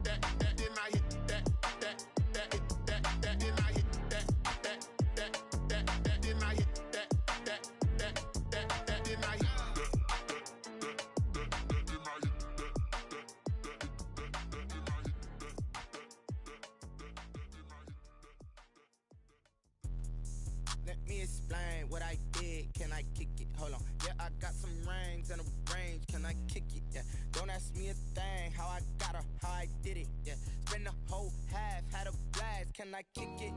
then I hit that, then I hit that, then I hit that, then I hit Let me explain what I did. Can I kick it? Hold on. Yeah, I got some rings and a range. Can I kick it? Yeah. Don't ask me a thing. How I got her, how I did it. Yeah. Spend the whole half, had a blast. Can I kick it?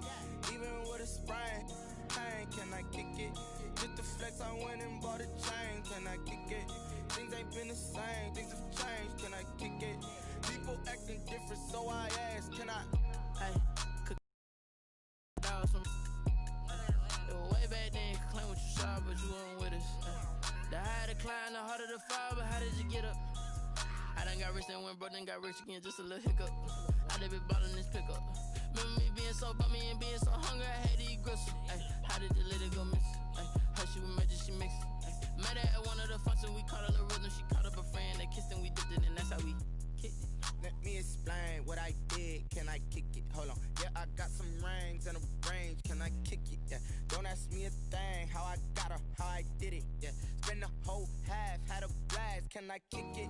Even with a sprain. Pain, can I kick it? Just the flex, I went and bought a chain. Can I kick it? Things ain't been the same. Things have changed. Can I kick it? People acting different, so I ask. Can I? Hey, cook out some. Way back then, claim what you saw, but you weren't with us. The higher the climb, the harder the fall, but how did you get up? I done got rich and went broke, then got rich again, just a little hiccup. I done been ballin' this pickup. Remember me being so bummy and being so hungry, I had to eat gristle. How did the lady go miss? How she was magic, she mixed. Met her at one of the functions, we caught a little rhythm. She caught up a friend, they kissed and we dipped it, and that's how we kicked it. Let me explain what I did. Can I kick it? Hold on. Yeah, I got some rings and a range. Can I kick it? Yeah. Don't ask me a thing. How I got her, how I did it. Yeah. Spend the whole half, had a blast. Can I kick it?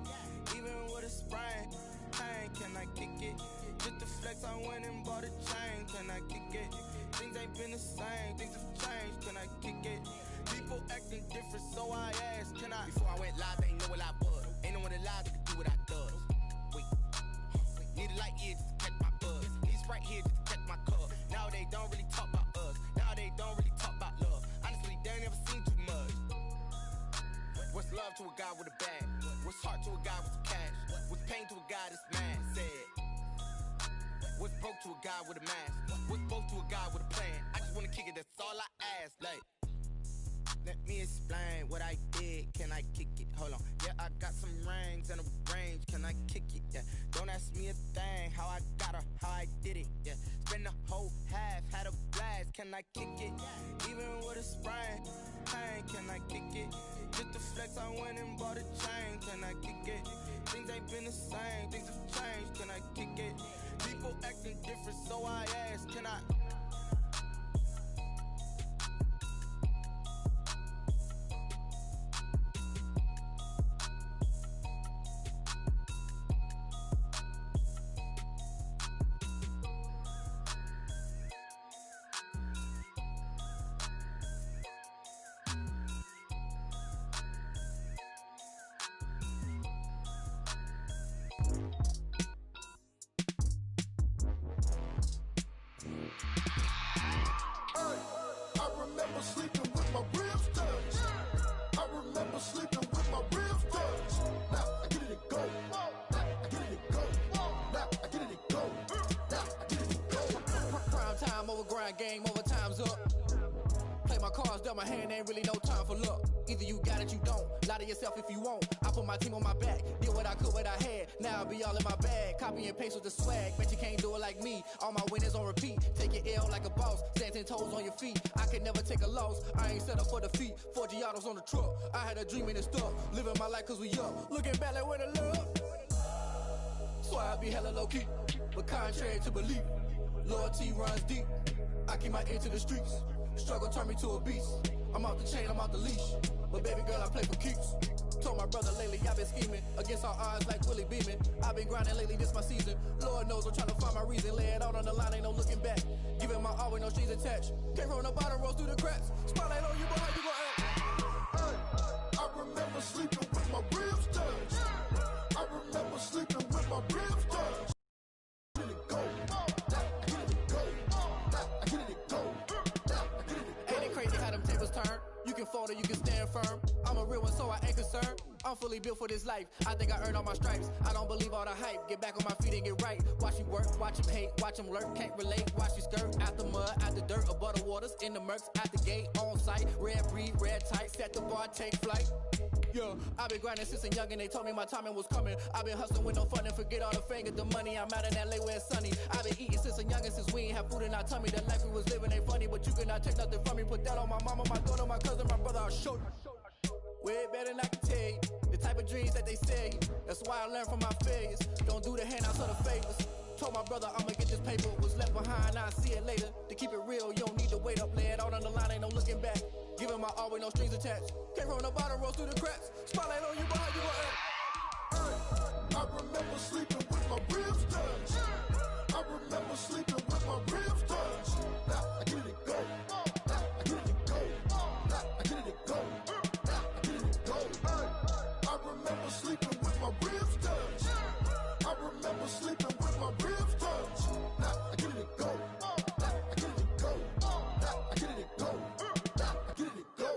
Even with a sprain. Pain, can I kick it? Just the flex, I went and bought a chain. Can I kick it? Things ain't been the same. Things have changed. Can I kick it? People acting different, so I asked. Can I? Before I went live, they ain't know what I was. Ain't no one alive that could do what I does. Wait. Need a light here just to catch my buzz. Need Sprite here just to catch my cup. Now they don't really talk about us. Now they don't really talk about love. Honestly, they ain't never seen too much. What's love to a guy with a bag? What's heart to a guy with some cash? What's pain to a guy that's mad? Said. What's broke to a guy with a mask? What's broke to a guy with a plan? I just wanna kick it, that's all I ask. Like, let me explain what I did. Can I kick it? Hold on. Yeah, I got some rings and a range. Can I kick it? Yeah. Don't ask me a thing. How I got her, how I did it. Yeah. Spend the whole half, had a blast. Can I kick it? Even with a sprain. Pain, can I kick it? Just the flex, I went and bought a chain. Can I kick it? Things ain't been the same. Things have changed. Can I kick it? People acting different, so I ask. Can I? I remember sleeping with my ribs touched. I remember sleeping with my ribs touched. Now I get it to go. Now I get it to go. Now I get it to go. Now I get it to go. Prime time over grind game, over time's up. Play my cards, dealt my hand, ain't really no time for luck. Either you got it, you don't. Lie to yourself if you won't. I put my team on my back, did what I could, what I had. Now I'll be all in my bag. Copy and paste with the swag. Bet you can't do it like me. All my winners on repeat. Take your L like a boss. Stand 10 toes on your feet. I can never take a loss. I ain't set up for defeat. 4 Giottos on the truck. I had a dream and it's stuck. Living my life cause we up. Looking back like where the love. So I be hella low key. But contrary to belief, loyalty runs deep. I keep my ear to the streets. Struggle turned me to a beast. I'm out the chain, I'm out the leash. But baby girl, I play for keeps. Told my brother lately, I've been scheming. Against all odds like Willie Beeman. I've been grinding lately, this my season. Lord knows I'm trying to find my reason. Lay it out on the line, ain't no looking back. Giving my all with no strings attached. Came from the bottom, rose through the cracks. Spotlight on you, boy, how you gon' act? Hey, I remember sleeping with my ribs touched. I remember sleeping with my ribs touched. I get it to go. Now I get it to go. Now I get it to go. Now I get it to go. Ain't it crazy how them tables turn? You can fold or you can stand firm. I'm a real one, so I ain't concerned. I'm fully built for this life. I think I earned all my stripes. I don't believe all the hype. Get back on my feet and get right. Watch you work, watch him hate, watch him lurk. Can't relate, watch you skirt. Out the mud, out the dirt, above the waters, in the murks, out the gate, on site. Red breed, red tight, set the bar, take flight. Yeah, I've been grinding since a young and they told me my timing was coming. I've been hustling with no fun and forget all the fame, get the money. I'm out in LA where it's sunny. I've been eating since a young and since we ain't have food in our tummy. The life we was living ain't funny, but you cannot take nothing from me. Put that on my mama, my daughter, my cousin, my brother, I'll show you. Way better than I can tell you. The type of dreams that they sell you. That's why I learned from my failures. Don't do the handouts or the favors. Told my brother I'ma get this paper. Was left behind, I'll see it later. To keep it real, you don't need to wait up. Lay it out on the line, ain't no looking back. Giving my all with no strings attached. Came from the bottom, rose through the cracks. Spotlight on you, but how you gon' act? I remember sleeping with my ribs touched. I remember sleeping with my ribs touched. Now I get it go. Now I get it go. Now I get it go. Now I get it go. I remember sleeping with my ribs touched. I remember sleeping with my ribs touched. Now I get it go. Now I get it go. Now I get it go. Now I get it go.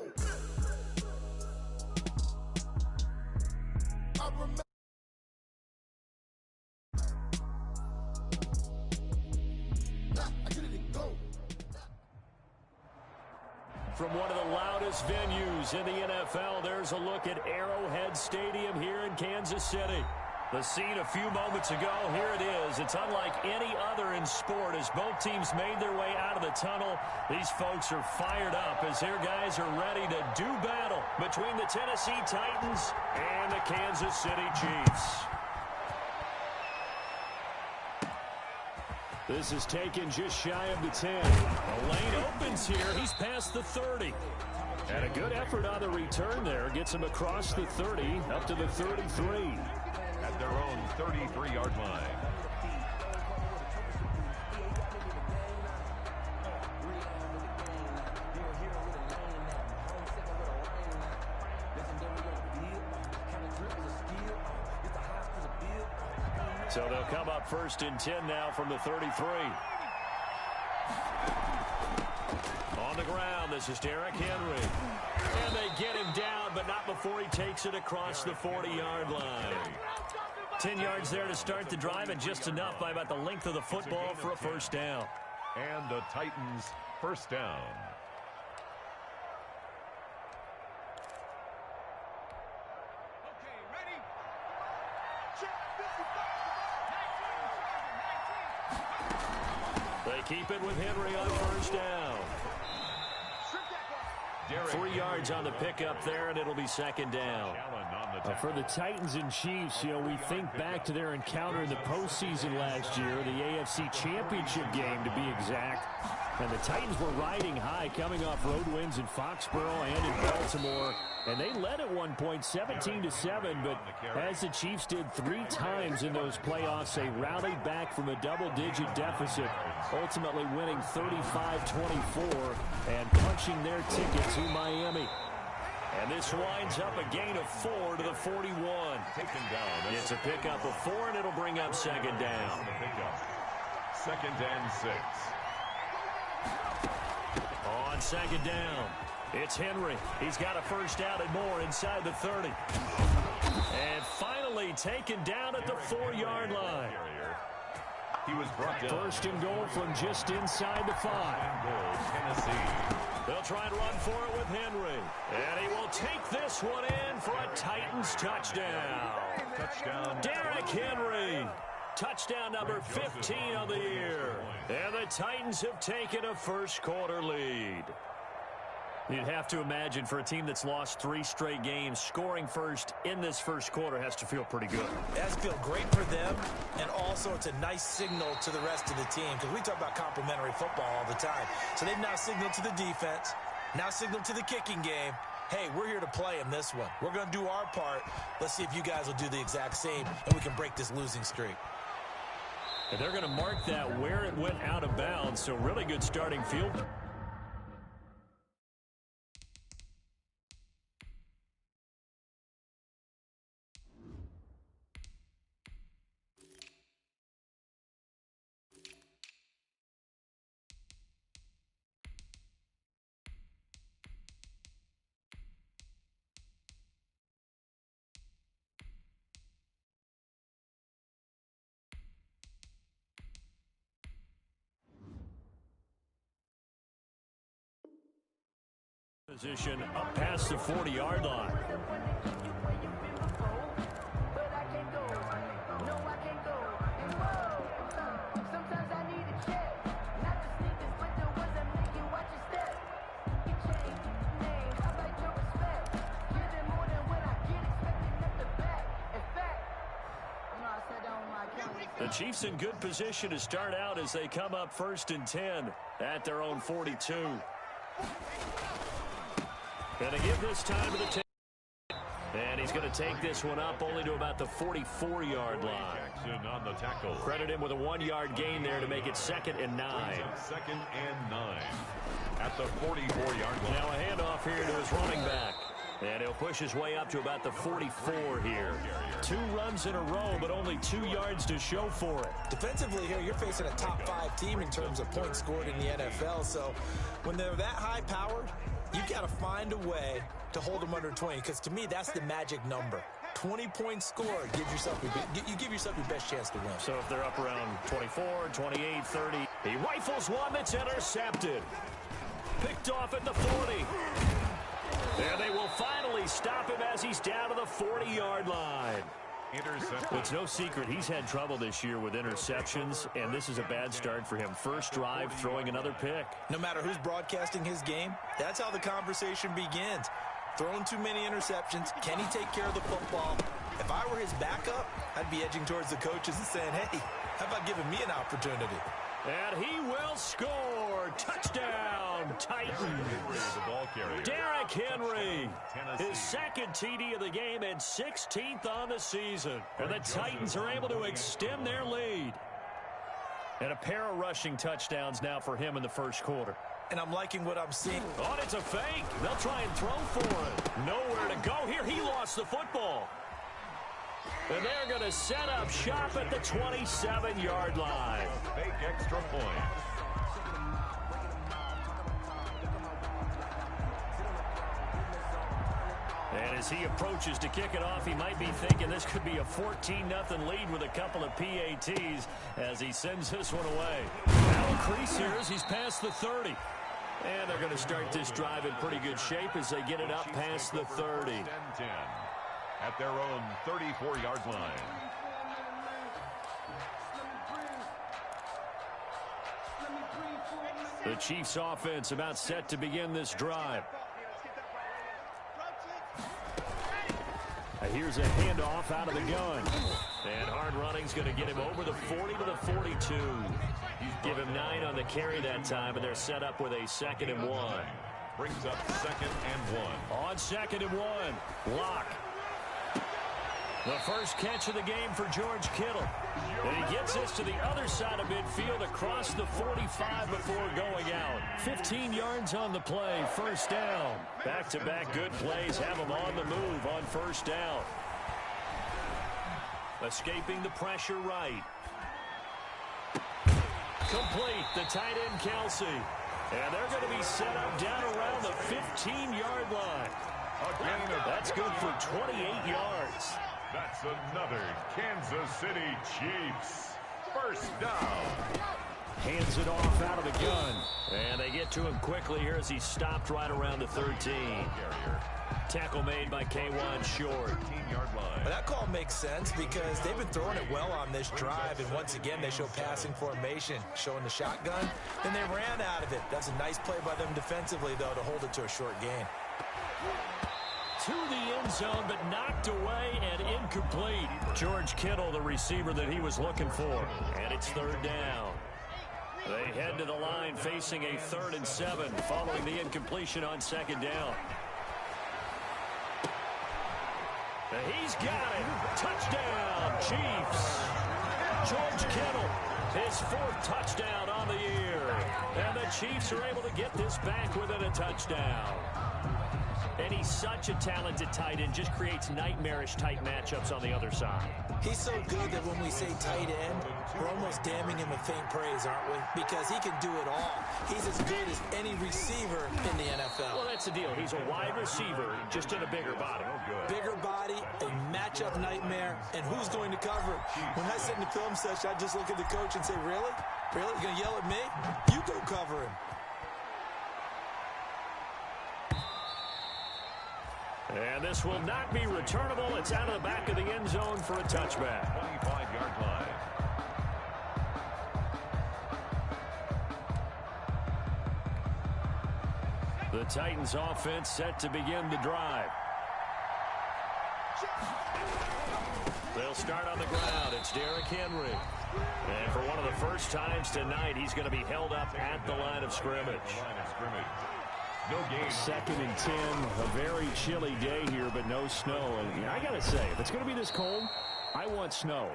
I remember. From one of the loudest venues in the NFL, there's a look at Arrowhead Stadium here in Kansas City. The scene a few moments ago, here it is. It's unlike any other in sport as both teams made their way out of the tunnel. These folks are fired up as their guys are ready to do battle between the Tennessee Titans and the Kansas City Chiefs. This is taken just shy of the 10. The lane opens here. He's past the 30. And a good effort on the return there. Gets him across the 30, up to the 33. At their own 33-yard line. So they'll come up 1st and 10 now from the 33. On the ground, this is Derrick Henry. And they get him down, but not before he takes it across the 40-yard line. 10 yards there to start the drive, and just enough by about the length of the football for a first down. And the Titans first down. They keep it with Henry on first down. 3 yards on the pickup there, and it'll be second down. For the Titans and Chiefs, you know, we think back to their encounter in the postseason last year, the AFC Championship game to be exact. And the Titans were riding high, coming off road wins in Foxborough and in Baltimore. And they led at one point 17-7, but as the Chiefs did 3 times in those playoffs, they rallied back from a double-digit deficit, ultimately winning 35-24 and punching their ticket to Miami. And this winds up a gain of 4 to the 41. It's a pickup of 4, and it'll bring up second down. 2nd and 6. On second down, it's Henry. He's got a first down and more inside the 30. And finally taken down at the 4-yard line. He was brought down. 1st and goal from just inside the 5. Tennessee. They'll try and run for it with Henry. And he will take this one in for a Titans touchdown. Touchdown. Derrick Henry. Touchdown number 15 on the year. And the Titans have taken a first-quarter lead. You'd have to imagine for a team that's lost 3 straight games, scoring first in this first quarter has to feel pretty good. It has to feel great for them, and also it's a nice signal to the rest of the team, because we talk about complementary football all the time. So they've now signaled to the defense, now signaled to the kicking game, hey, we're here to play in this one. We're going to do our part. Let's see if you guys will do the exact same, and we can break this losing streak. And they're going to mark that where it went out of bounds, so really good starting field. Position up past the 40-yard line. The Chiefs in good position to start out as they come up 1st and 10 at their own 42. Gonna give this time to the and he's going to take this one up only to about the 44-yard line. Jackson on the tackle. Credit him with a 1-yard gain there to make it 2nd and 9. 2nd and 9 at the 44-yard line. Now a handoff here to his running back. And he'll push his way up to about the 44 here. 2 runs in a row, but only 2 yards to show for it. Defensively here, you're facing a top-5 team in terms of points scored in the NFL. So when they're that high-powered, you've got to find a way to hold them under 20, because to me, that's the magic number. 20 points scored, you give yourself your best chance to win. So if they're up around 24, 28, 30, he rifles one that's intercepted. Picked off at the 40. And they will finally stop him as he's down to the 40-yard line. It's no secret he's had trouble this year with interceptions, and this is a bad start for him. First drive, throwing another pick. No matter who's broadcasting his game, that's how the conversation begins. Throwing too many interceptions. Can he take care of the football? If I were his backup, I'd be edging towards the coaches and saying, hey, how about giving me an opportunity? And he will score. Touchdown, Titans. Derrick Henry, his 2nd TD of the game and 16th on the season. And the Titans are able to extend their lead. And a pair of rushing touchdowns now for him in the first quarter. And I'm liking what I'm seeing. Oh, it's a fake. They'll try and throw for it. Nowhere to go here. He lost the football. And they're going to set up shop at the 27-yard line. Fake extra point. And as he approaches to kick it off, he might be thinking this could be a 14-0 lead with a couple of PATs as he sends this one away. Now a crease here as he's past the 30. And they're going to start this drive in pretty good shape as they get it up past the 30. At their own 34-yard line. The Chiefs offense about set to begin this drive. Here's a handoff out of the gun. And hard running's going to get him over the 40 to the 42. Give him 9 on the carry that time, and they're set up with a 2nd and 1. Brings up 2nd and 1. On 2nd and 1, Locke. The first catch of the game for George Kittle. And he gets this to the other side of midfield across the 45 before going out. 15 yards on the play, first down. Back-to-back good plays have him on the move on first down. Escaping the pressure right. Complete, the tight end Kelsey. And they're going to be set up down around the 15-yard line. That's good for 28 yards. That's another Kansas City Chiefs first down. Hands it off out of the gun. And they get to him quickly here as he stopped right around the 13. Tackle made by K1 Short. 13-yard line. Well, that call makes sense because they've been throwing it well on this drive, and once again they show passing formation, showing the shotgun, and they ran out of it. That's a nice play by them defensively, though, to hold it to a short gain. To the end zone, but knocked away and incomplete. George Kittle, the receiver that he was looking for. And it's 3rd down. They head to the line facing a 3rd and 7 following the incompletion on 2nd down. He's got it. Touchdown, Chiefs. George Kittle, his 4th touchdown on the year. And the Chiefs are able to get this back within a touchdown. And he's such a talented tight end, just creates nightmarish-type matchups on the other side. He's so good that when we say tight end, we're almost damning him with faint praise, aren't we? Because he can do it all. He's as good as any receiver in the NFL. Well, that's the deal. He's a wide receiver, just in a bigger body. Bigger body, a matchup nightmare, and who's going to cover it? When I sit in the film session, I just look at the coach and say, really? Really? You're going to yell at me? You go cover him. And this will not be returnable. It's out of the back of the end zone for a touchback. 25-yard line. The Titans offense set to begin the drive. They'll start on the ground. It's Derrick Henry. And for one of the first times tonight, he's going to be held up at the line of scrimmage. No game. 2nd and 10, a very chilly day here, but no snow. And I got to say, if it's going to be this cold, I want snow.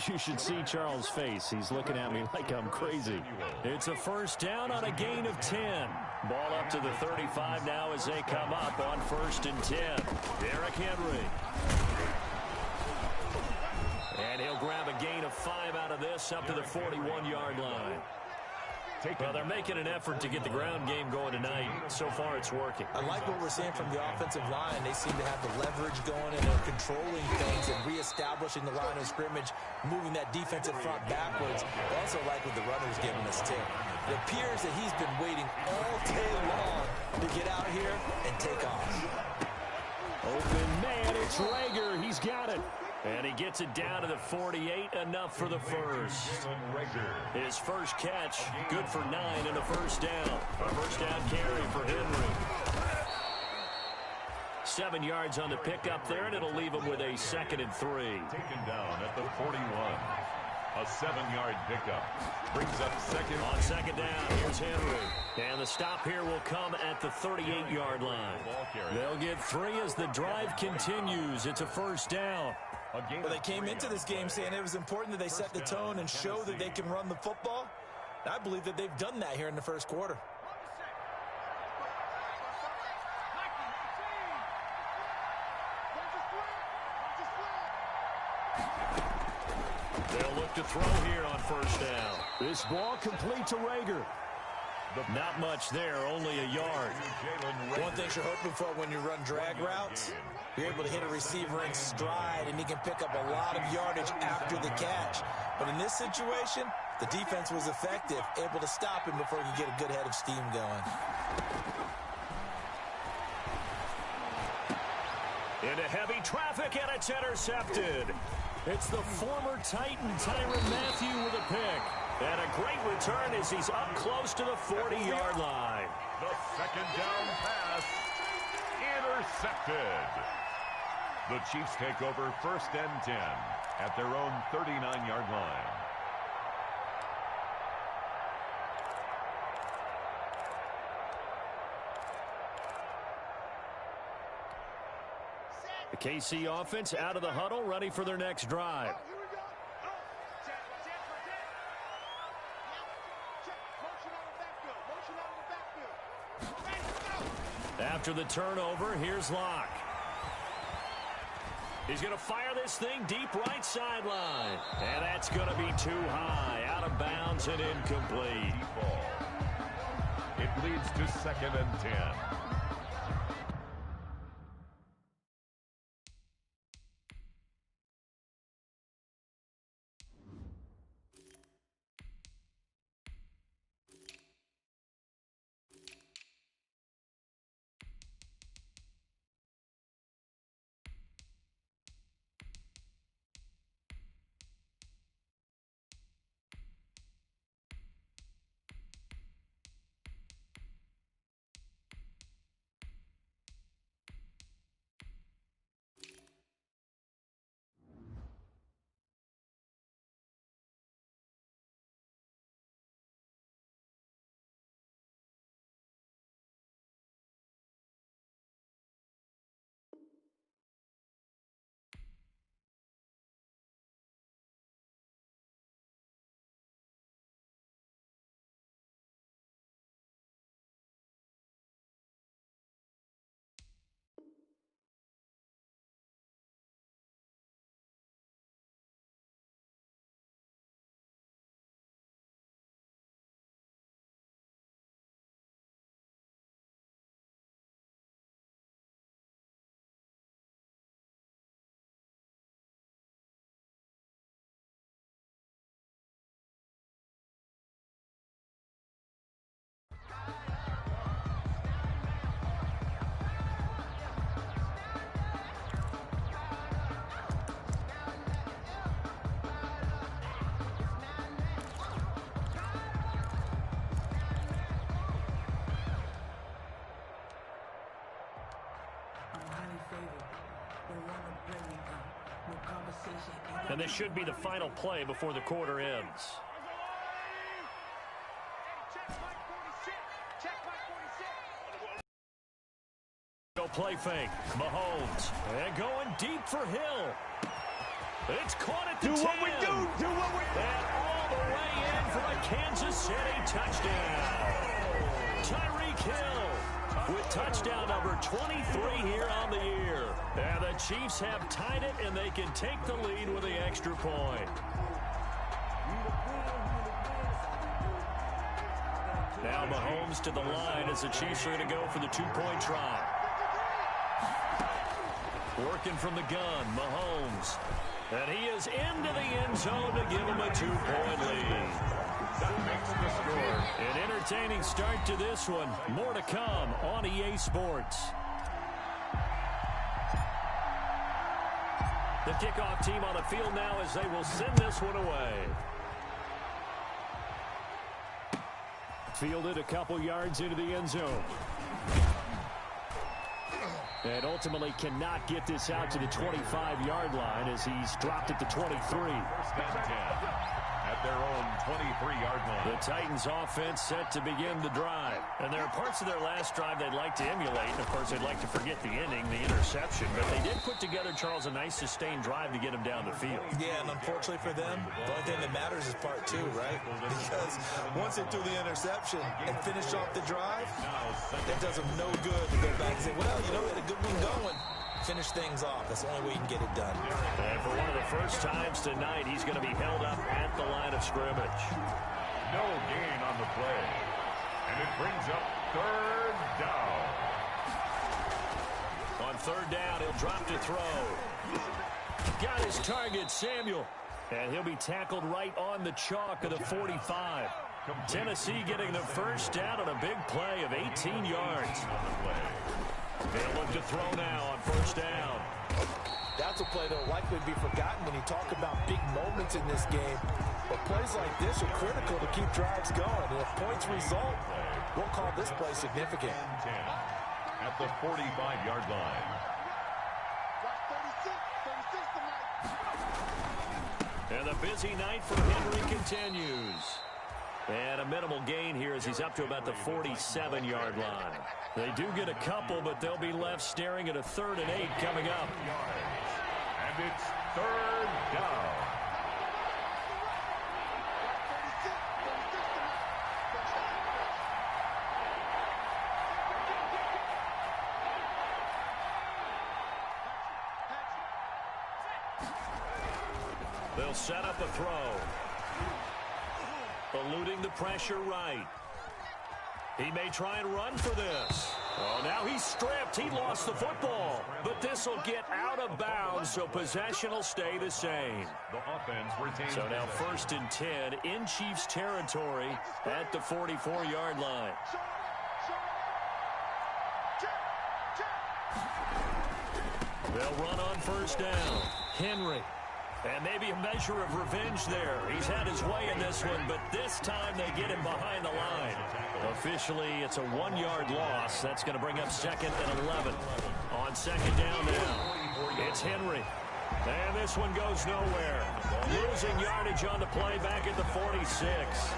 You should see Charles' face. He's looking at me like I'm crazy. It's a first down on a gain of 10. Ball up to the 35 now as they come up on 1st and 10. Derrick Henry. And he'll grab a gain of 5 out of this up to the 41-yard line. Well, they're making an effort to get the ground game going tonight. So far, it's working. I like what we're seeing from the offensive line. They seem to have the leverage going, and they're controlling things and reestablishing the line of scrimmage, moving that defensive front backwards. I also like what the runner's giving us, too. It appears that he's been waiting all day long to get out here and take off. Open man, it's Reagor. He's got it. And he gets it down to the 48, enough for the first. His first catch, good for 9 and a first down. A first down carry for Henry. 7 yards on the pickup there, and it'll leave him with a 2nd and 3. Taken down at the 41. A 7-yard pickup. Brings up second. On 2nd down, here's Henry. And the stop here will come at the 38-yard line. They'll get 3 as the drive continues. It's a first down. Well, they came into this game saying it was important that they set the tone and show that they can run the football. I believe that they've done that here in the first quarter. They'll look to throw here on first down. This ball complete to Reagor. Not much there, only a yard. One thing you're hoping for when you run drag routes, you're able to hit a receiver in stride, and he can pick up a lot of yardage after the catch. But in this situation, the defense was effective, able to stop him before he could get a good head of steam going. Into heavy traffic, and it's intercepted. It's the former Titan, Tyrann Mathieu, with a pick. And a great return as he's up close to the 40-yard line. The second down pass intercepted. The Chiefs take over 1st and 10 at their own 39-yard line. The KC offense out of the huddle, ready for their next drive. After the turnover, here's Locke. He's going to fire this thing deep right sideline. And that's going to be too high, out of bounds and incomplete. It leads to 2nd and 10. And this should be the final play before the quarter ends. Go play fake. Mahomes. And going deep for Hill. It's caught at the 10. Do what we do. And all the way in for a Kansas City touchdown. Tyreek Hill with touchdown number 23 here on the year. And the Chiefs have tied it, and they can take the lead with the extra point. Now Mahomes to the line as the Chiefs are going to go for the two-point try. Working from the gun, Mahomes. And he is into the end zone to give him a 2-point lead. That makes the score. An entertaining start to this one. More to come on EA Sports. The kickoff team on the field now as they will send this one away. Fielded a couple yards into the end zone. And ultimately cannot get this out to the 25-yard line as he's dropped at the 23. First and 10 at their own 23-yard line. The Titans offense set to begin the drive. And there are parts of their last drive they'd like to emulate. And, of course, they'd like to forget the ending, the interception. But they did put together, Charles, a nice sustained drive to get him down the field. Yeah, and unfortunately for them, the only thing that matters is part two, right? Because once they threw the interception and finished off the drive, it does them no good to go back and say, well, you know, we had a good one going. Finish things off. That's the only way you can get it done. And for one of the first times tonight, he's going to be held up at the line of scrimmage. No gain on the play. And it brings up third down. On third down, he'll drop to throw. Got his target, Samuel. And he'll be tackled right on the chalk of the 45. Tennessee getting the first down on a big play of 18 yards. They'll look to throw now on first down. That's a play that will likely be forgotten when you talk about big moments in this game. But plays like this are critical to keep drives going. And if points result, we'll call this play significant. 10 at the 45-yard line. And the busy night for Henry continues. And a minimal gain here as he's up to about the 47-yard line. They do get a couple, but they'll be left staring at a 3rd and 8 coming up. And it's third down. They'll set up a throw. Eluding the pressure right. He may try and run for this. Oh, now he's stripped. He lost the football. But this will get out of bounds, so possession will stay the same. The offense retains. So now 1st and 10 in Chiefs territory at the 44-yard line. They'll run on first down. Henry. And maybe a measure of revenge there. He's had his way in this one, but this time they get him behind the line. Officially, it's a 1-yard loss. That's going to bring up 2nd and 11. On 2nd down now, it's Henry. And this one goes nowhere. Losing yardage on the play back at the 46.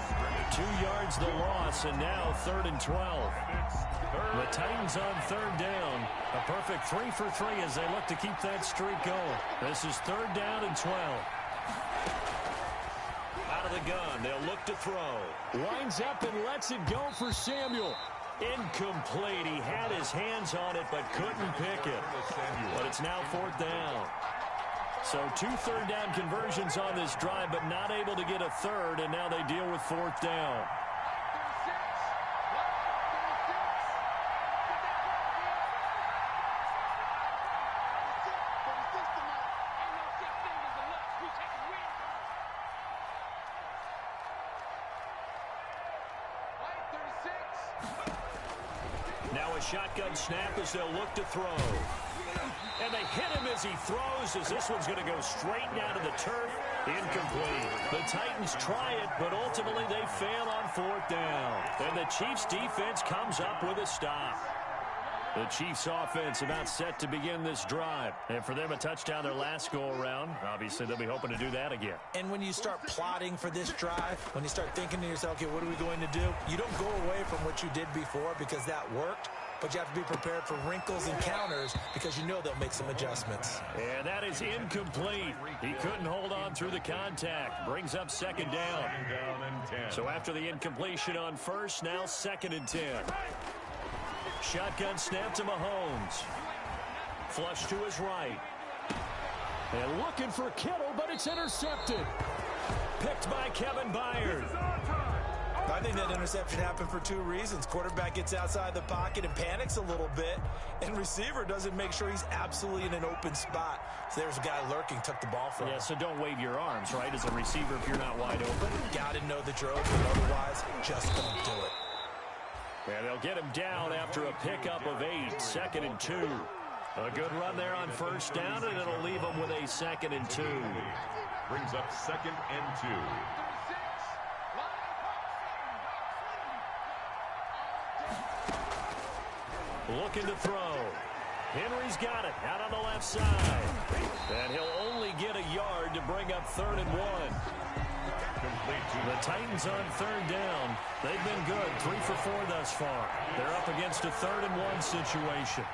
2 yards the loss, and now 3rd and 12. The Titans on 3rd down. A perfect 3 for 3 as they look to keep that streak going. This is 3rd down and 12. Out of the gun, they'll look to throw. Winds up and lets it go for Samuel. Incomplete. He had his hands on it but couldn't pick it. But it's now 4th down. So 2 third down conversions on this drive, but not able to get a 3rd, and now they deal with 4th down. Now a shotgun snap as they'll look to throw. And they hit him as he throws, as this one's going to go straight down to the turf. Incomplete. The Titans try it, but ultimately they fail on 4th down. And the Chiefs defense comes up with a stop. The Chiefs offense about set to begin this drive. And for them, a touchdown their last go-around. Obviously, they'll be hoping to do that again. And when you start plotting for this drive, when you start thinking to yourself, okay, what are we going to do? You don't go away from what you did before because that worked, but you have to be prepared for wrinkles and counters because you know they'll make some adjustments. And that is incomplete. He couldn't hold on through the contact. Brings up second down. So after the incompletion on first, now 2nd and 10. Shotgun snap to Mahomes. Flush to his right. And looking for Kittle, but it's intercepted. Picked by Kevin Byard. I think that interception happened for 2 reasons. Quarterback gets outside the pocket and panics a little bit, and receiver doesn't make sure he's absolutely in an open spot. So there's a guy lurking, took the ball from him. Yeah, so don't wave your arms, right, as a receiver if you're not wide open. Got to know that you're open, otherwise just don't do it. And they'll get him down after a pickup of 8, 2nd and 2. A good run there on first down, and it'll leave them with a 2nd and 2. Brings up 2nd and 2. Looking to throw. Henry's got it out on the left side. And he'll only get a yard to bring up 3rd and 1. The Titans on 3rd down. They've been good, 3 for 4 thus far. They're up against a 3rd and 1 situation.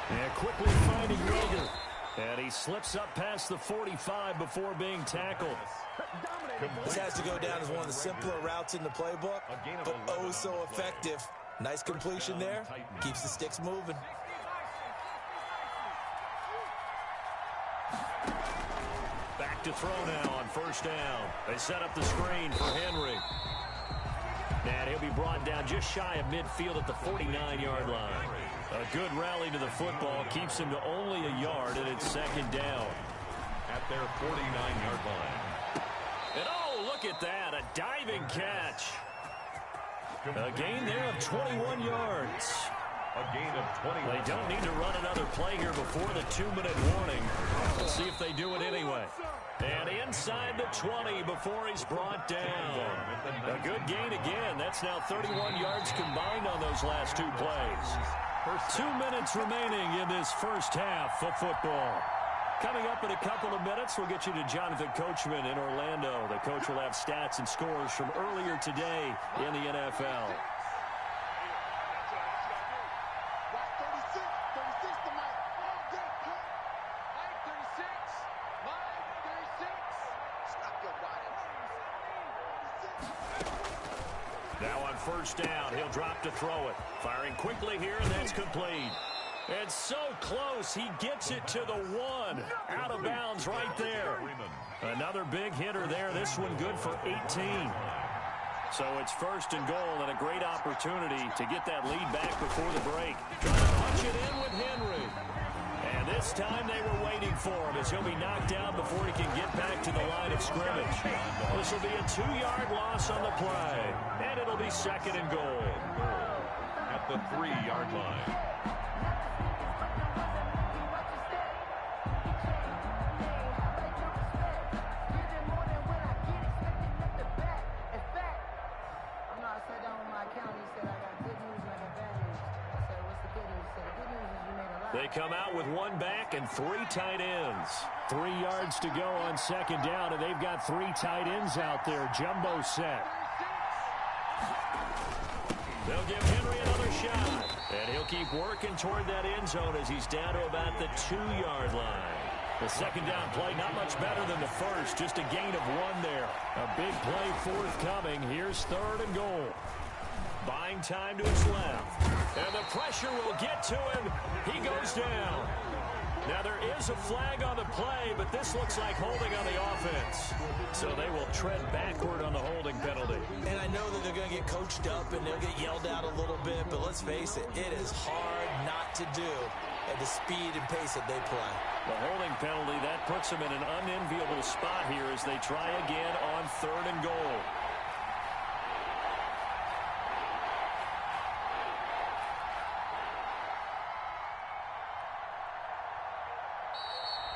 And quickly finding Rager. And he slips up past the 45 before being tackled. This has to go down as one of the simpler routes in the playbook, but oh so effective. Nice completion there. Keeps the sticks moving. Back to throw now on first down. They set up the screen for Henry. And he'll be brought down just shy of midfield at the 49-yard line. A good rally to the football keeps him to only a yard, and it's 2nd down. At their 49-yard line. And oh, look at that, a diving catch. A gain there of 21 yards. A gain of 21. They don't need to run another play here before the 2-minute warning. Let's see if they do it anyway. And inside the 20 before he's brought down. A good gain again. That's now 31 yards combined on those last 2 plays. 2 minutes remaining in this first half of football. Coming up in a couple of minutes, we'll get you to Jonathan Coachman in Orlando. The coach will have stats and scores from earlier today in the NFL. Now on first down, he'll drop to throw it. Firing quickly here, and that's complete. And so close, he gets it to the 1. Out of bounds right there. Another big hitter there. This one good for 18. So it's 1st and goal, and a great opportunity to get that lead back before the break. Trying to punch it in with Henry. And this time they were waiting for him as he'll be knocked down before he can get back to the line of scrimmage. This will be a 2-yard loss on the play. And it'll be 2nd and goal. At the 3-yard line. They come out with 1 back and 3 tight ends. 3 yards to go on 2nd down, and they've got 3 tight ends out there. Jumbo set. They'll give Henry another shot. And he'll keep working toward that end zone as he's down to about the 2-yard line. The 2nd down play, not much better than the first. Just a gain of 1 there. A big play forthcoming. Here's 3rd and goal. Buying time to his left. And the pressure will get to him. He goes down. Now there is a flag on the play, but this looks like holding on the offense. So they will tread backward on the holding penalty. And I know that they're going to get coached up and they'll get yelled at a little bit, but let's face it, it is hard not to do at the speed and pace that they play. The holding penalty, that puts them in an unenviable spot here as they try again on 3rd and goal.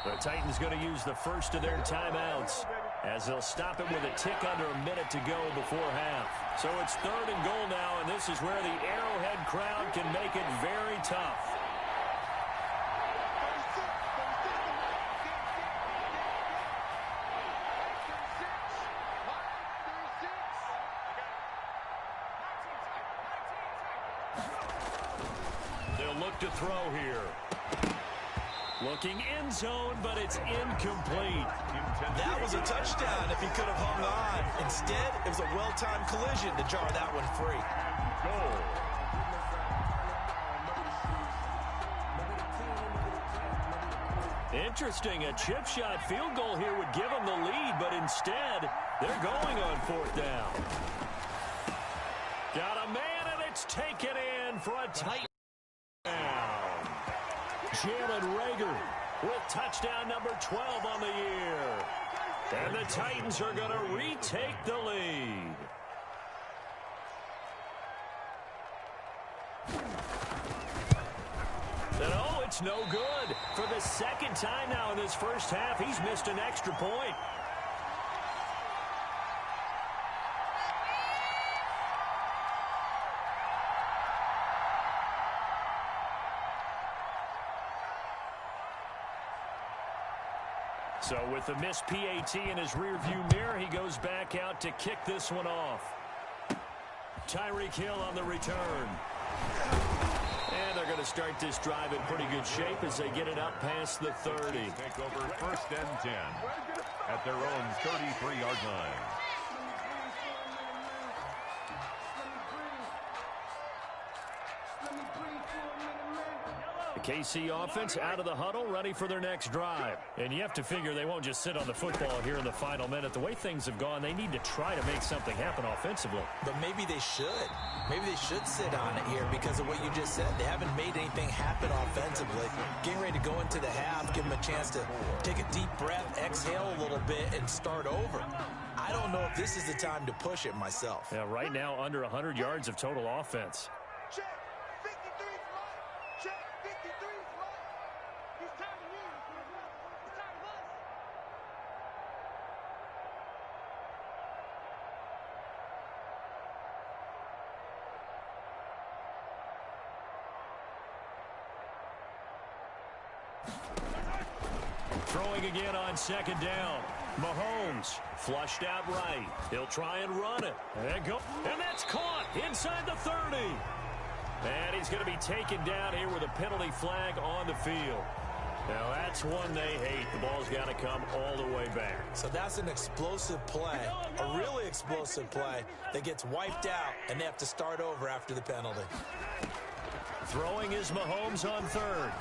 The Titans going to use the first of their timeouts as they'll stop it with a tick under a minute to go before half. So it's 3rd and goal now, and this is where the Arrowhead crowd can make it very tough. They'll look to throw here. Looking end zone, but it's incomplete. That was a touchdown if he could have hung on. Instead, it was a well-timed collision to jar that one free. Goal. Interesting. A chip shot field goal here would give them the lead, but instead, they're going on 4th down. Got a man, and it's taken in for a tight down. Jalen Reagor with touchdown number 12 on the year. And the Titans are going to retake the lead. And oh, it's no good. For the 2nd time now in this first half, he's missed an extra point. So with the missed PAT in his rearview mirror, he goes back out to kick this one off. Tyreek Hill on the return. And they're going to start this drive in pretty good shape as they get it up past the 30. Take over 1st and 10 at their own 33-yard line. The KC offense out of the huddle, ready for their next drive. And you have to figure they won't just sit on the football here in the final minute. The way things have gone, they need to try to make something happen offensively. But maybe they should. Maybe they should sit on it here because of what you just said. They haven't made anything happen offensively. Getting ready to go into the half, give them a chance to take a deep breath, exhale a little bit, and start over. I don't know if this is the time to push it myself. Yeah, right now under 100 yards of total offense. Throwing again on 2nd down. Mahomes flushed out right. He'll try and run it. And that's caught inside the 30. And he's going to be taken down here with a penalty flag on the field. Now that's one they hate. The ball's got to come all the way back. So that's an explosive play, a really explosive play that gets wiped out, and they have to start over after the penalty. Throwing is Mahomes on 3rd.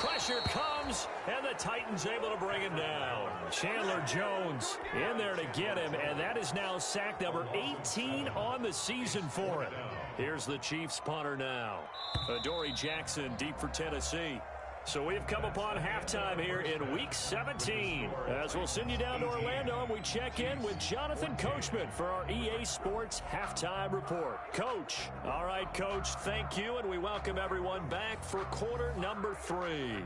Pressure comes, and the Titans able to bring him down. Chandler Jones in there to get him, and that is now sack number 18 on the season for him. Here's the Chiefs punter now. Adoree Jackson deep for Tennessee. So we've come upon halftime here in Week 17. As we'll send you down to Orlando, and we check in with Jonathan Coachman for our EA Sports Halftime Report. Coach. All right, Coach, thank you, and we welcome everyone back for quarter number 3.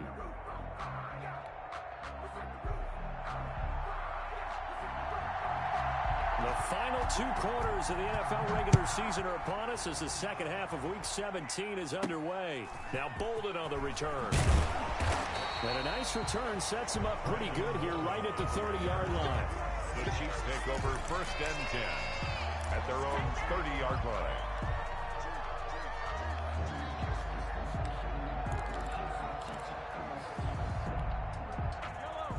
The final 2 quarters of the NFL regular season are upon us as the second half of Week 17 is underway. Now Bolden on the return. And a nice return sets him up pretty good here right at the 30-yard line. The Chiefs take over 1st and 10 at their own 30-yard line.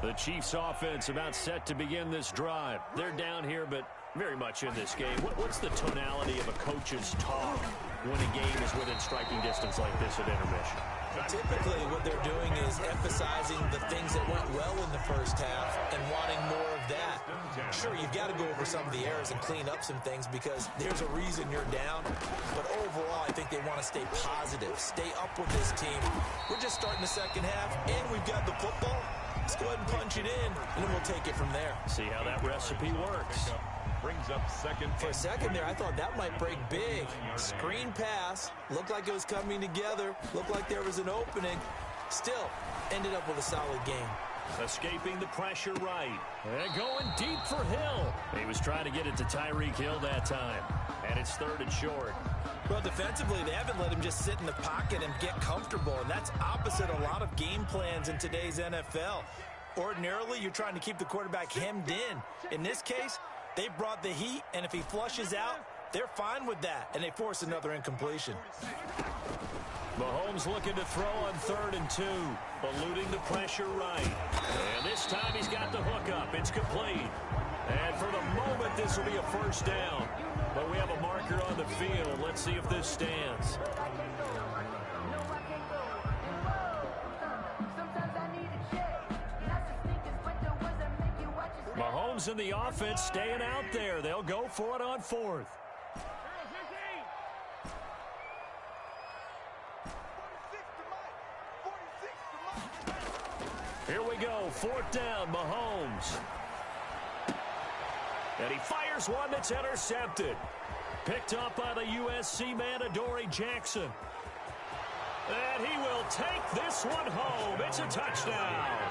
The Chiefs offense about set to begin this drive. They're down here, but very much in this game. What's the tonality of a coach's talk when a game is within striking distance like this at intermission? Typically, what they're doing is emphasizing the things that went well in the first half and wanting more of that. Sure, you've got to go over some of the errors and clean up some things because there's a reason you're down. But overall, I think they want to stay positive, stay up with this team. We're just starting the second half, and we've got the football. Let's go ahead and punch it in, and then we'll take it from there. See how that recipe works. Brings up 2nd. For a second there, I thought that might break big. Screen pass. Looked like it was coming together. Looked like there was an opening. Still, ended up with a solid game. Escaping the pressure right. And going deep for Hill. He was trying to get it to Tyreek Hill that time. And it's 3rd and short. Well, defensively, they haven't let him just sit in the pocket and get comfortable, and that's opposite a lot of game plans in today's NFL. Ordinarily, you're trying to keep the quarterback hemmed in. In this case, they brought the heat, and if he flushes out, they're fine with that, and they force another incompletion. Mahomes looking to throw on 3rd and 2, eluding the pressure right. And this time he's got the hook up. It's complete. And for the moment, this will be a 1st down. But we have a marker on the field. Let's see if this stands. Mahomes and the offense staying out there. They'll go for it on 4th. Here we go, 4th down, Mahomes. And he fires one that's intercepted. Picked up by the USC man, Adoree Jackson. And he will take this one home. It's a touchdown.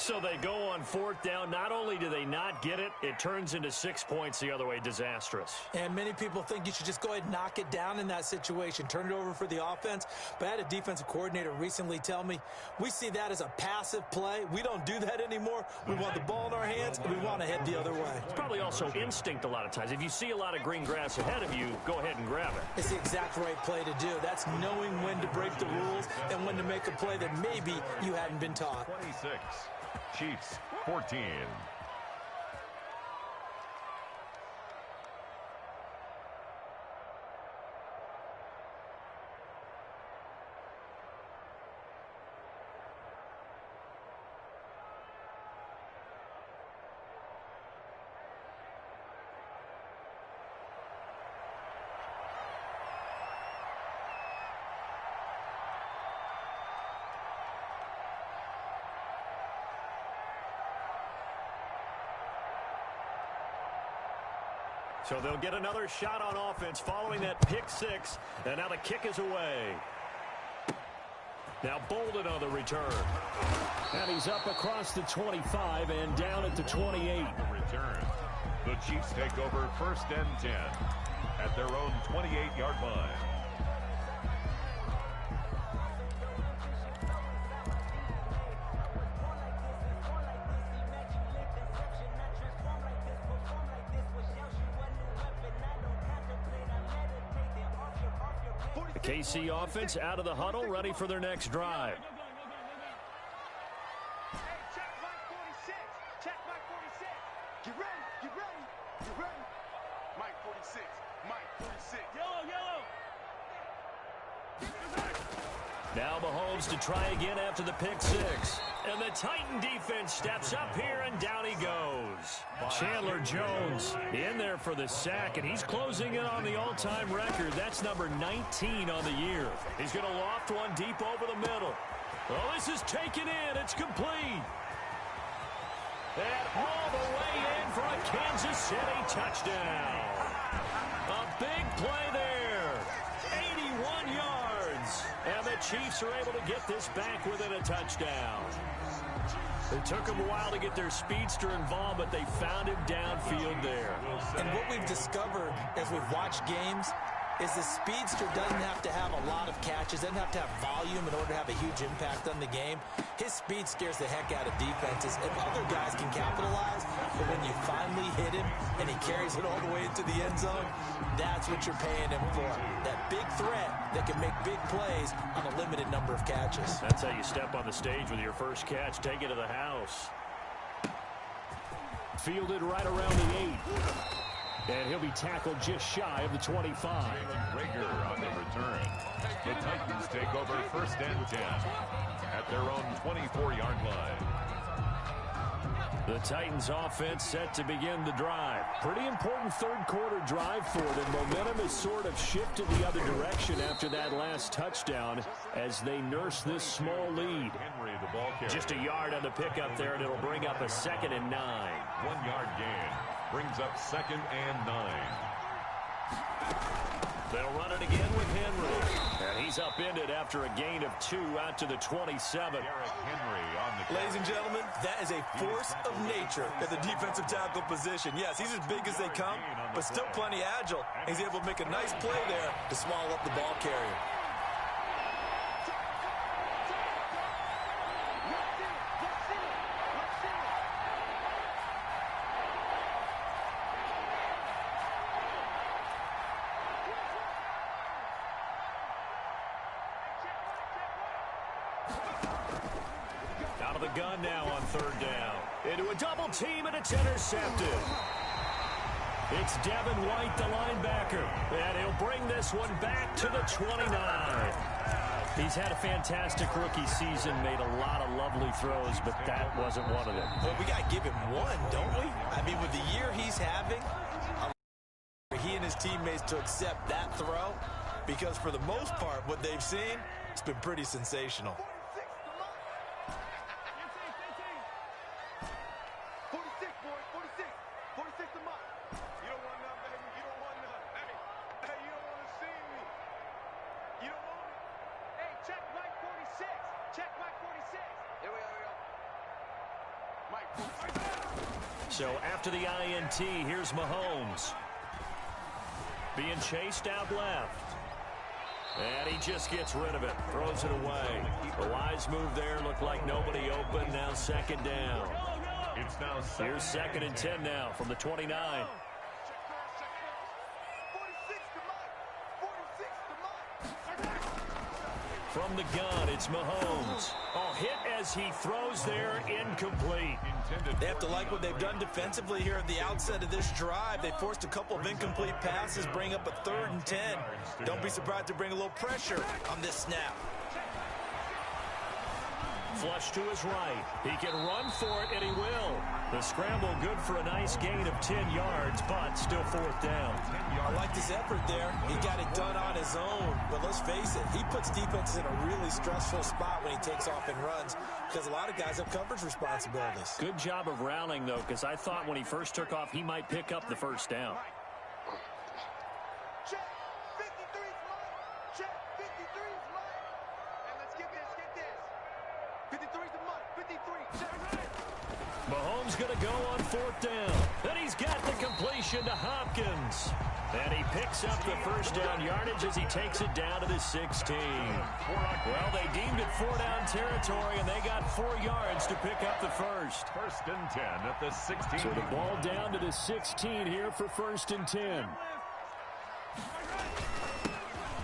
So they go on 4th down. Not only do they not get it, it turns into 6 points the other way. Disastrous. And many people think you should just go ahead and knock it down in that situation. Turn it over for the offense. But I had a defensive coordinator recently tell me, we see that as a passive play. We don't do that anymore. We want the ball in our hands, and we want to head the other way. It's probably also instinct a lot of times. If you see a lot of green grass ahead of you, go ahead and grab it. It's the exact right play to do. That's knowing when to break the rules and when to make a play that maybe you hadn't been taught. 26. Chiefs 14. So they'll get another shot on offense following that pick 6. And now the kick is away. Now Bolden on the return. And he's up across the 25 and down at the 28. Return. The Chiefs take over 1st and 10 at their own 28-yard line. The KC offense out of the huddle, ready for their next drive. Check Mike 46. Check Mike 46. Get ready. Get ready. Get ready. Mike 46. Mike 46. Yellow. Now Mahomes to try again after the pick 6. And the Titan defense steps up here, and down he goes. Chandler Jones in there for the sack, and he's closing in on the all-time record. That's number 19 on the year. He's going to loft one deep over the middle. Well, this is taken in. It's complete. And all the way in for a Kansas City touchdown. A big play there. 81 yards. And the Chiefs are able to get this back within a touchdown. It took them a while to get their speedster involved, but they found him downfield there. And what we've discovered as we've watched games is the speedster doesn't have to have a lot of catches, doesn't have to have volume in order to have a huge impact on the game. His speed scares the heck out of defenses. If other guys can capitalize, but when you finally hit him and he carries it all the way into the end zone, that's what you're paying him for. That big threat that can make big plays on a limited number of catches. That's how you step on the stage with your first catch. Take it to the house. Fielded right around the 8. And he'll be tackled just shy of the 25. Rager on the return. The Titans take over 1st and 10 at their own 24-yard line. The Titans offense set to begin the drive. Pretty important third quarter drive for them. Momentum has sort of shifted the other direction after that last touchdown as they nurse this small lead. Henry, the ball carrier. Just a yard on the pickup there, and it'll bring up a 2nd and 9. 1-yard gain. Brings up 2nd and 9. They'll run it again with Henry. And he's is upended after a gain of 2 out to the 27. Derrick Henry on the Ladies and gentlemen, that is a force of nature at the defensive tackle position. Yes, he's as big as they come, but still plenty agile. He's able to make a nice play there to swallow up the ball carrier. Out of the gun now on 3rd down. Into a double team, and it's intercepted. It's Devin White, the linebacker, and he'll bring this one back to the 29. He's had a fantastic rookie season, made a lot of lovely throws, but that wasn't one of them. Well, we got to give him one, don't we? I mean, with the year he's having, he and his teammates to accept that throw, because for the most part, what they've seen, it's been pretty sensational. 46, boys, 46. 46 to Mike. You don't want none, baby. You don't want none. Hey, you don't want to see me. You don't want it. Hey, check Mike 46. Check Mike 46. Here we go. Mike 46. So after the INT, here's Mahomes. Being chased out left. And he just gets rid of it. Throws it away. A wise move there. Looked like nobody open. Now 2nd down. It's now Here's 2nd and 10 now from the 29. 46 to Mike. 46 to Mike. From the gun, it's Mahomes. Oh, hit as he throws there, incomplete. They have to like what they've done defensively here at the outset of this drive. They forced a couple of incomplete passes, bring up a 3rd and 10. Don't be surprised to bring a little pressure on this snap. Flush to his right. He can run for it, and he will. The scramble good for a nice gain of 10 yards, but still 4th down. I like this effort there. He got it done on his own. But let's face it, he puts defenses in a really stressful spot when he takes off and runs, because a lot of guys have coverage responsibilities. Good job of rounding, though, because I thought when he first took off, he might pick up the 1st down. Check 53's Mike. Check 53's Mike. And let's get this. 53's the Mike. 53. Check. Mahomes going to go on 4th down. Then he's got the completion to Hopkins. And he picks up the 1st down yardage as he takes it down to the 16. Well, they deemed it 4-down territory, and they got 4 yards to pick up the 1st. 1st and 10 at the 16. So the ball down to the 16 here for 1st and 10.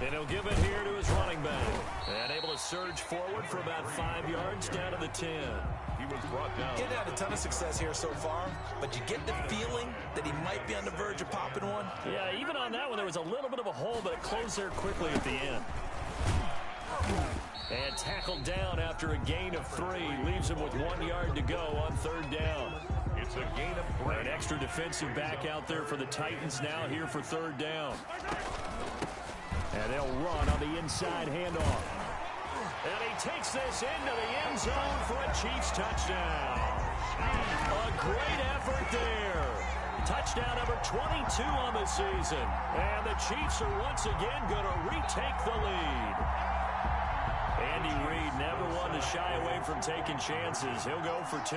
And he'll give it here to his running back. And able to surge forward for about 5 yards down to the 10. He was brought down. Getting had a ton of success here so far, but you get the feeling that he might be on the verge of popping one. Yeah, even on that one, there was a little bit of a hole, but it closed there quickly at the end. And tackled down after a gain of 3. Leaves him with 1 yard to go on 3rd down. It's a gain of 3. An extra defensive back out there for the Titans now here for 3rd down. And they'll run on the inside handoff. And he takes this into the end zone for a Chiefs touchdown. A great effort there. Touchdown number 22 on the season. And the Chiefs are once again going to retake the lead. Andy Reid never one to shy away from taking chances. He'll go for 2.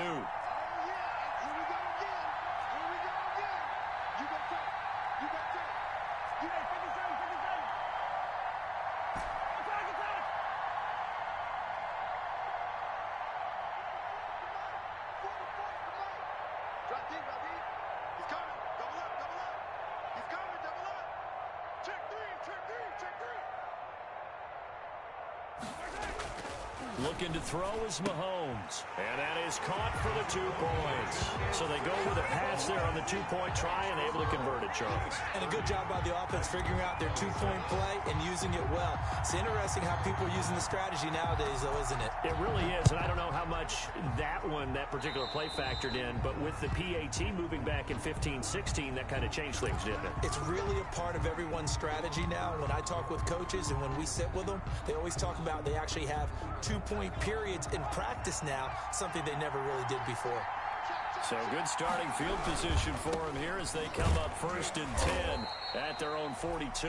Looking to throw is Mahomes. And that is caught for the 2 points. So they go with a pass there on the 2-point try and able to convert it, Charles. And a good job by the offense figuring out their 2-point play and using it well. It's interesting how people are using the strategy nowadays, though, isn't it? It really is, and I don't know how much that particular play factored in, but with the PAT moving back in 15-16, that kind of changed things, didn't it? It's really a part of everyone's strategy now. When I talk with coaches and when we sit with them, they always talk about they actually have 2-point periods in practice now, something they never really did before. So good starting field position for them here as they come up 1st and 10 at their own 42.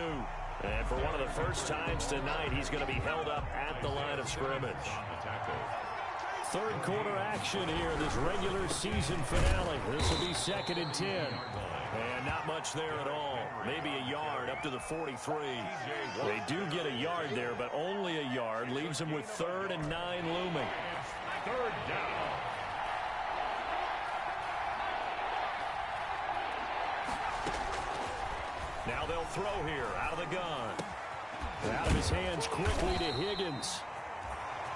And for one of the first times tonight, he's going to be held up at the line of scrimmage. Third quarter action here in this regular season finale. This will be 2nd and 10. And not much there at all. Maybe a yard up to the 43. They do get a yard there, but only a yard. Leaves them with 3rd and 9 looming. 3rd down. Now they'll throw here out of the gun. Out of his hands quickly to Higgins.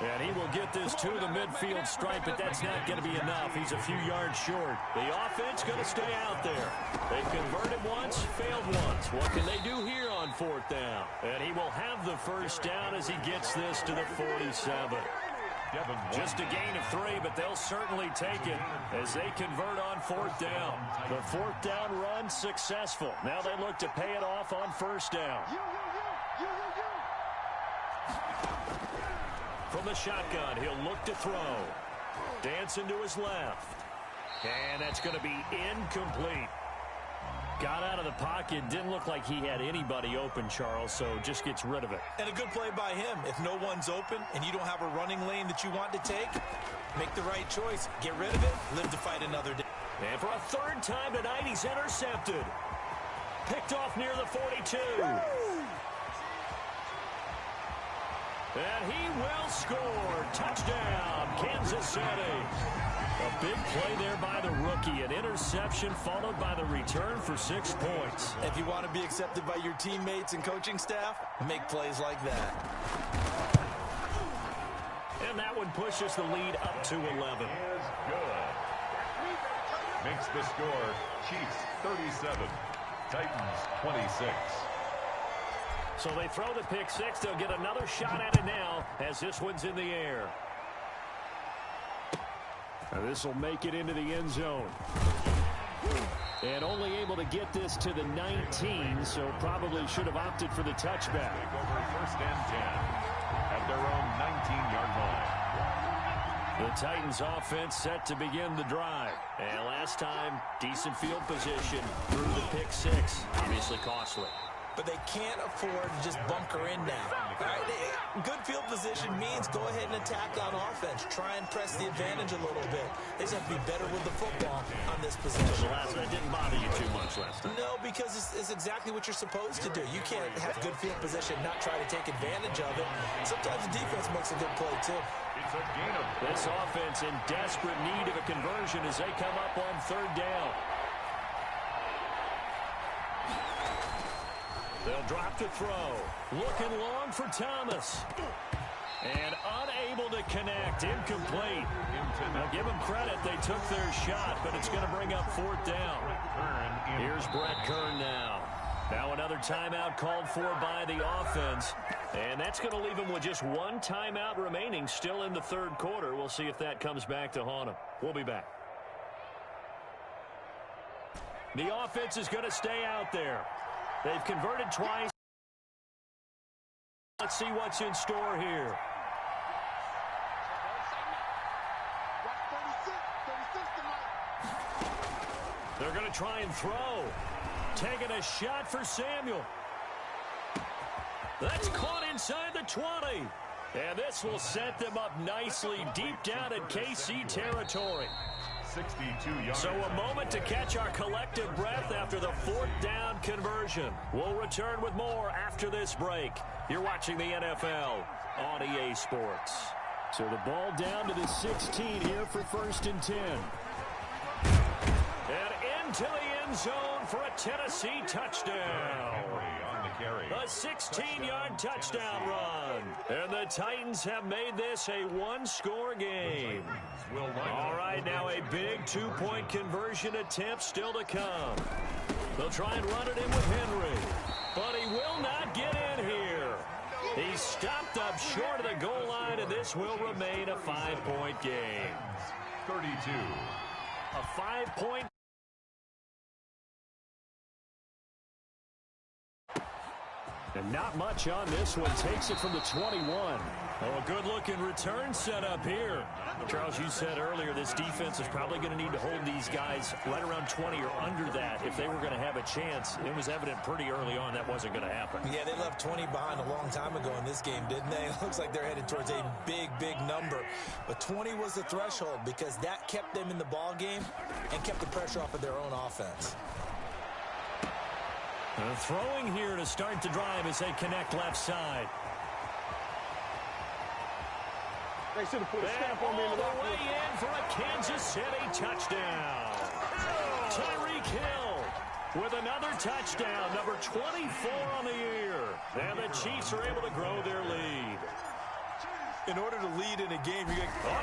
And he will get this to the midfield stripe, but that's not going to be enough. He's a few yards short. The offense going to stay out there. They've converted once, failed once. What can they do here on 4th down? And he will have the first down as he gets this to the 47. Just a gain of 3, but they'll certainly take it as they convert on 4th down. The 4th down run successful. Now they look to pay it off on 1st down. From the shotgun, he'll look to throw. Dancing to his left. And that's going to be incomplete. Got out of the pocket. Didn't look like he had anybody open, Charles, so just gets rid of it. And a good play by him. If no one's open and you don't have a running lane that you want to take, make the right choice. Get rid of it. Live to fight another day. And for a 3rd time tonight, he's intercepted. Picked off near the 42. And he will score. Touchdown, Kansas City. A big play there by the rookie. An interception followed by the return for 6 points. If you want to be accepted by your teammates and coaching staff, make plays like that. And that one pushes the lead up to 11. Is good. Makes the score Chiefs 37, Titans 26. So they throw the pick 6. They'll get another shot at it now as this one's in the air. This will make it into the end zone. And only able to get this to the 19, so probably should have opted for the touchback. Take over 1st and 10 at their own 19-yard line. The Titans offense set to begin the drive. And last time, decent field position through the pick 6. Obviously costly. But they can't afford to just bunker in now. All right? Good field position means go ahead and attack on offense. Try and press the advantage a little bit. They just have to be better with the football on this possession. So the last one didn't bother you too much last time. No, because it's exactly what you're supposed to do. You can't have good field position, not try to take advantage of it. Sometimes the defense makes a good play, too. It's a gain of this offense in desperate need of a conversion as they come up on 3rd down. They'll drop to throw. Looking long for Thomas. And unable to connect. Incomplete. Now give them credit. They took their shot, but it's going to bring up 4th down. Here's Brett Kern now. Now another timeout called for by the offense. And that's going to leave them with just 1 timeout remaining still in the 3rd quarter. We'll see if that comes back to haunt them. We'll be back. The offense is going to stay out there. They've converted twice. Let's see what's in store here. They're going to try and throw. Taking a shot for Samuel. That's caught inside the 20. And this will set them up nicely deep down in KC territory. 62 yards. So a moment to catch our collective breath after the 4th down conversion. We'll return with more after this break. You're watching the NFL on EA Sports. So the ball down to the 16 here for 1st and 10. And into the end zone for a Tennessee touchdown. A 16-yard touchdown run. And the Titans have made this a 1-score game. All right, now a big 2-point conversion attempt still to come. They'll try and run it in with Henry. But he will not get in here. He's stopped up short of the goal line, and this will remain a 5-point game. 32. A 5-point. And not much on this one. Takes it from the 21. Oh, a good-looking return set up here. Charles, you said earlier this defense is probably going to need to hold these guys right around 20 or under that if they were going to have a chance. It was evident pretty early on that wasn't going to happen. Yeah, they left 20 behind a long time ago in this game, didn't they? It looks like they're headed towards a big, big number. But 20 was the threshold because that kept them in the ball game and kept the pressure off of their own offense. Throwing here to start the drive as they connect left side. They should have put a stamp on me all the way in for a Kansas City touchdown. Tyreek Hill with another touchdown, number 24 on the year. And the Chiefs are able to grow their lead. In order to lead in a game,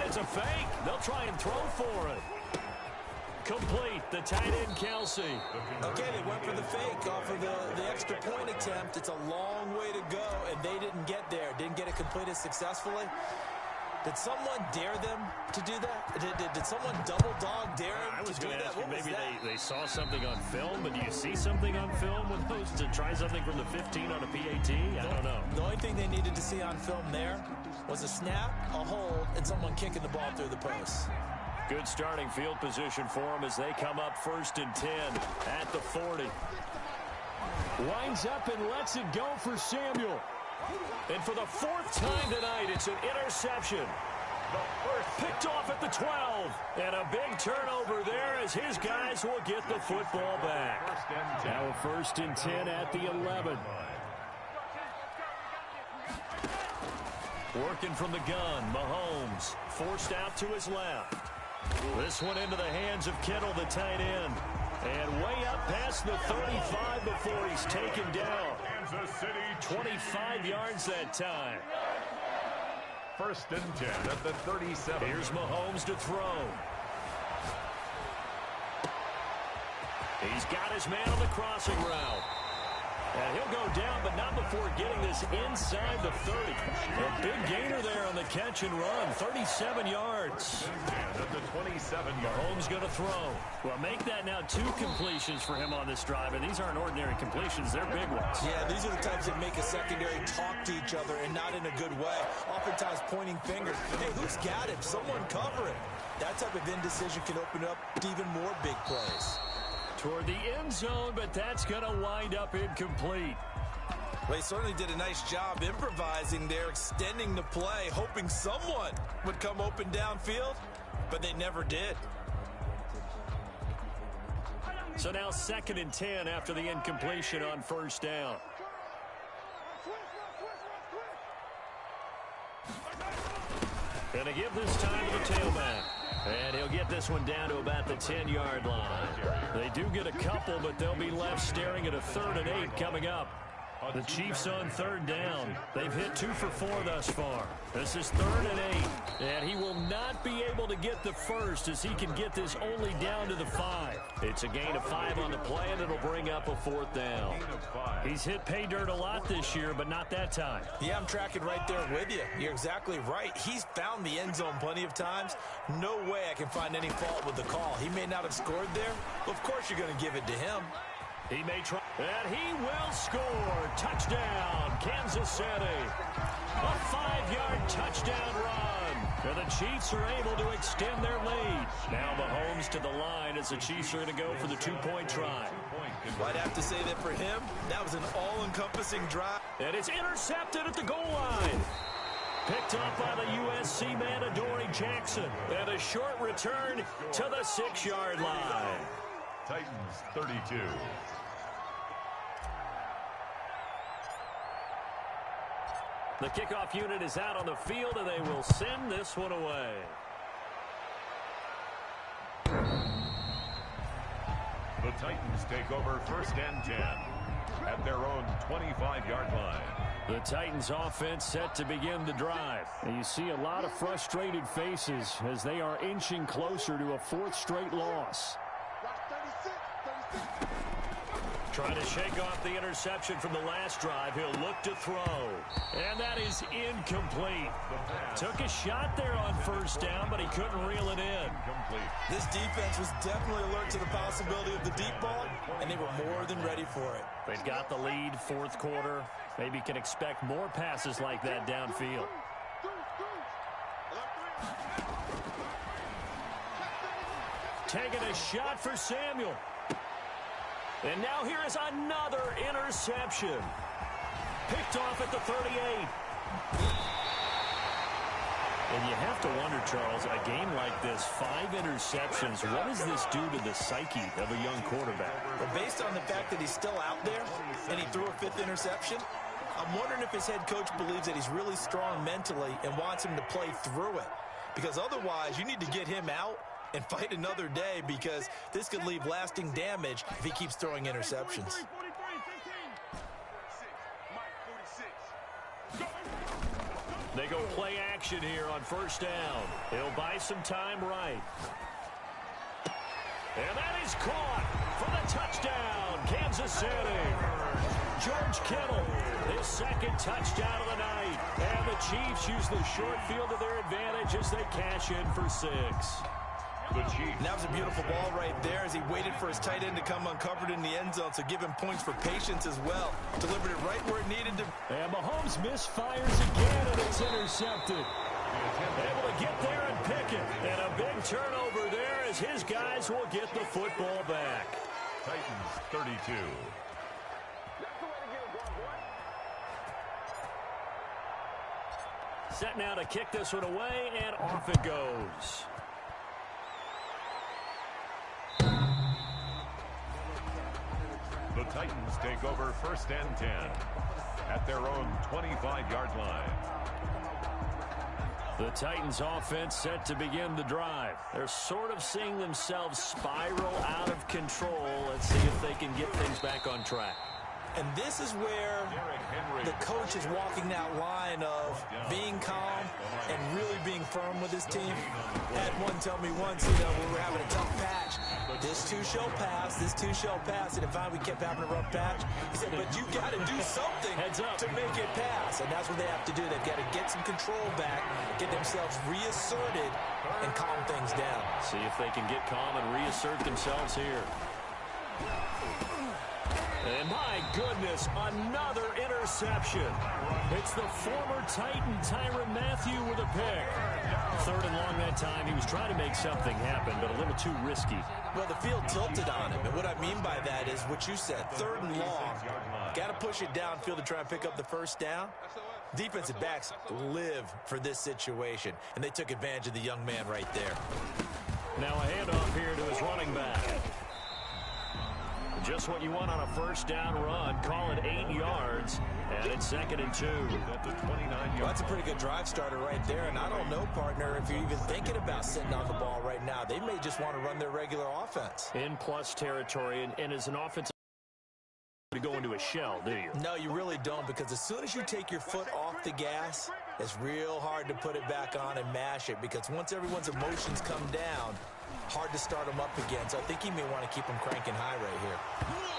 it's a fake. They'll try and throw for it. Complete, the tight end Kelsey. Okay, they went for the fake off of the extra point attempt. It's a long way to go, and they didn't get there. Didn't get it completed successfully. Did someone dare them to do that? Did someone double dog dare them to do that? Ask you, maybe they saw something on film, but do you see something on film with those to try something from the 15 on a PAT? I don't know. The only thing they needed to see on film there was a snap, a hold, and someone kicking the ball through the post. Good starting field position for them as they come up 1st and 10 at the 40. Winds up and lets it go for Samuel. And for the 4th time tonight, it's an interception. Picked off at the 12. And a big turnover there as his guys will get the football back. Now a 1st and 10 at the 11. Working from the gun, Mahomes forced out to his left. This one into the hands of Kittle, the tight end. And way up past the 35 before he's taken down. 25 yards that time. 1st and 10 at the 37. Here's Mahomes to throw. He's got his man on the crossing route. And he'll go down, but not before getting this inside the 30. A big gainer there on the catch and run. 37 yards. At the 27. Mahomes going to throw. Well, make that now 2 completions for him on this drive, and these aren't ordinary completions. They're big ones. Yeah, these are the types that make a secondary talk to each other and not in a good way. Oftentimes pointing fingers. Hey, who's got him? Someone cover it. That type of indecision can open up to even more big plays. Toward the end zone, but that's going to wind up incomplete. Well, he certainly did a nice job improvising there, extending the play, hoping someone would come open downfield, but they never did. So now 2nd and 10 after the incompletion on 1st down. And to give this time to the tailback. And he'll get this one down to about the 10-yard line. They do get a couple, but they'll be left staring at a 3rd and 8 coming up. The Chiefs on 3rd down. They've hit 2 for 4 thus far. This is 3rd and 8. And he will not be able to get the first as he can get this only down to the 5. It's a gain of 5 on the play, and it'll bring up a 4th down. He's hit pay dirt a lot this year, but not that time. Yeah, I'm tracking right there with you. You're exactly right. He's found the end zone plenty of times. No way I can find any fault with the call. He may not have scored there, but of course you're going to give it to him. He may try, and he will score. Touchdown, Kansas City. A 5-yard touchdown run. And the Chiefs are able to extend their lead. Now Mahomes to the line as the Chiefs are going to go for the 2-point try. Well, I'd have to say that for him, that was an all-encompassing drive. And it's intercepted at the goal line. Picked up by the USC man, Adoree Jackson. And a short return to the 6-yard line. Titans 32. The kickoff unit is out on the field, and they will send this one away. The Titans take over 1st and 10 at their own 25-yard line. The Titans offense set to begin the drive. And you see a lot of frustrated faces as they are inching closer to a 4th straight loss. Trying to shake off the interception from the last drive. He'll look to throw. And that is incomplete. Took a shot there on first down, but he couldn't reel it in. This defense was definitely alert to the possibility of the deep ball, and they were more than ready for it. They've got the lead, fourth quarter. Maybe can expect more passes like that downfield. Taking a shot for Samuel. And now here is another interception. Picked off at the 38. And you have to wonder, Charles, a game like this, 5 interceptions, what does this do to the psyche of a young quarterback? Well, based on the fact that he's still out there and he threw a 5th interception, I'm wondering if his head coach believes that he's really strong mentally and wants him to play through it. Because otherwise, you need to get him out and fight another day, because this could leave lasting damage if he keeps throwing interceptions. They go play action here on first down. He'll buy some time right. And that is caught for the touchdown, Kansas City. George Kittle, his second touchdown of the night. And the Chiefs use the short field to their advantage as they cash in for 6. The Chiefs. That was a beautiful ball right there as he waited for his tight end to come uncovered in the end zone, so give him points for patience as well. Delivered it right where it needed to. And Mahomes misfires again, and it's intercepted. Able to get there and pick it. And a big turnover there as his guys will get the football back. Titans 32. Set now to kick this one away, and off it goes. The Titans take over first and 10 at their own 25-yard line. The Titans offense set to begin the drive. They're sort of seeing themselves spiral out of control. Let's see if they can get things back on track. And this is where the coach is walking that line of being calm and really being firm with his team. Had one tell me once, we were having a tough patch. This too shall pass, this too shall pass. And finally we kept having a rough patch. He said, but you got to do something to make it pass. And that's what they have to do. They've got to get some control back, get themselves reasserted, and calm things down. See if they can get calm and reassert themselves here. And my goodness, another interception. It's the former Titan Tyrann Mathieu with a pick. 3rd and long that time. He was trying to make something happen, but a little too risky. Well, the field tilted on him, and what I mean by that is what you said, 3rd and long. Got to push it downfield to try and pick up the first down. Defensive backs live for this situation, and they took advantage of the young man right there. Now a handoff here to his running back. Just what you want on a first down run. Call it 8 yards, and it's 2nd and 2. Well, that's a pretty good drive starter right there, and I don't know, partner, if you're even thinking about sitting on the ball right now. They may just want to run their regular offense. In plus territory, and as an offensive to go into a shell, do you? No, you really don't, because as soon as you take your foot off the gas, it's real hard to put it back on and mash it, because once everyone's emotions come down, hard to start them up again. So I think he may want to keep them cranking high right here.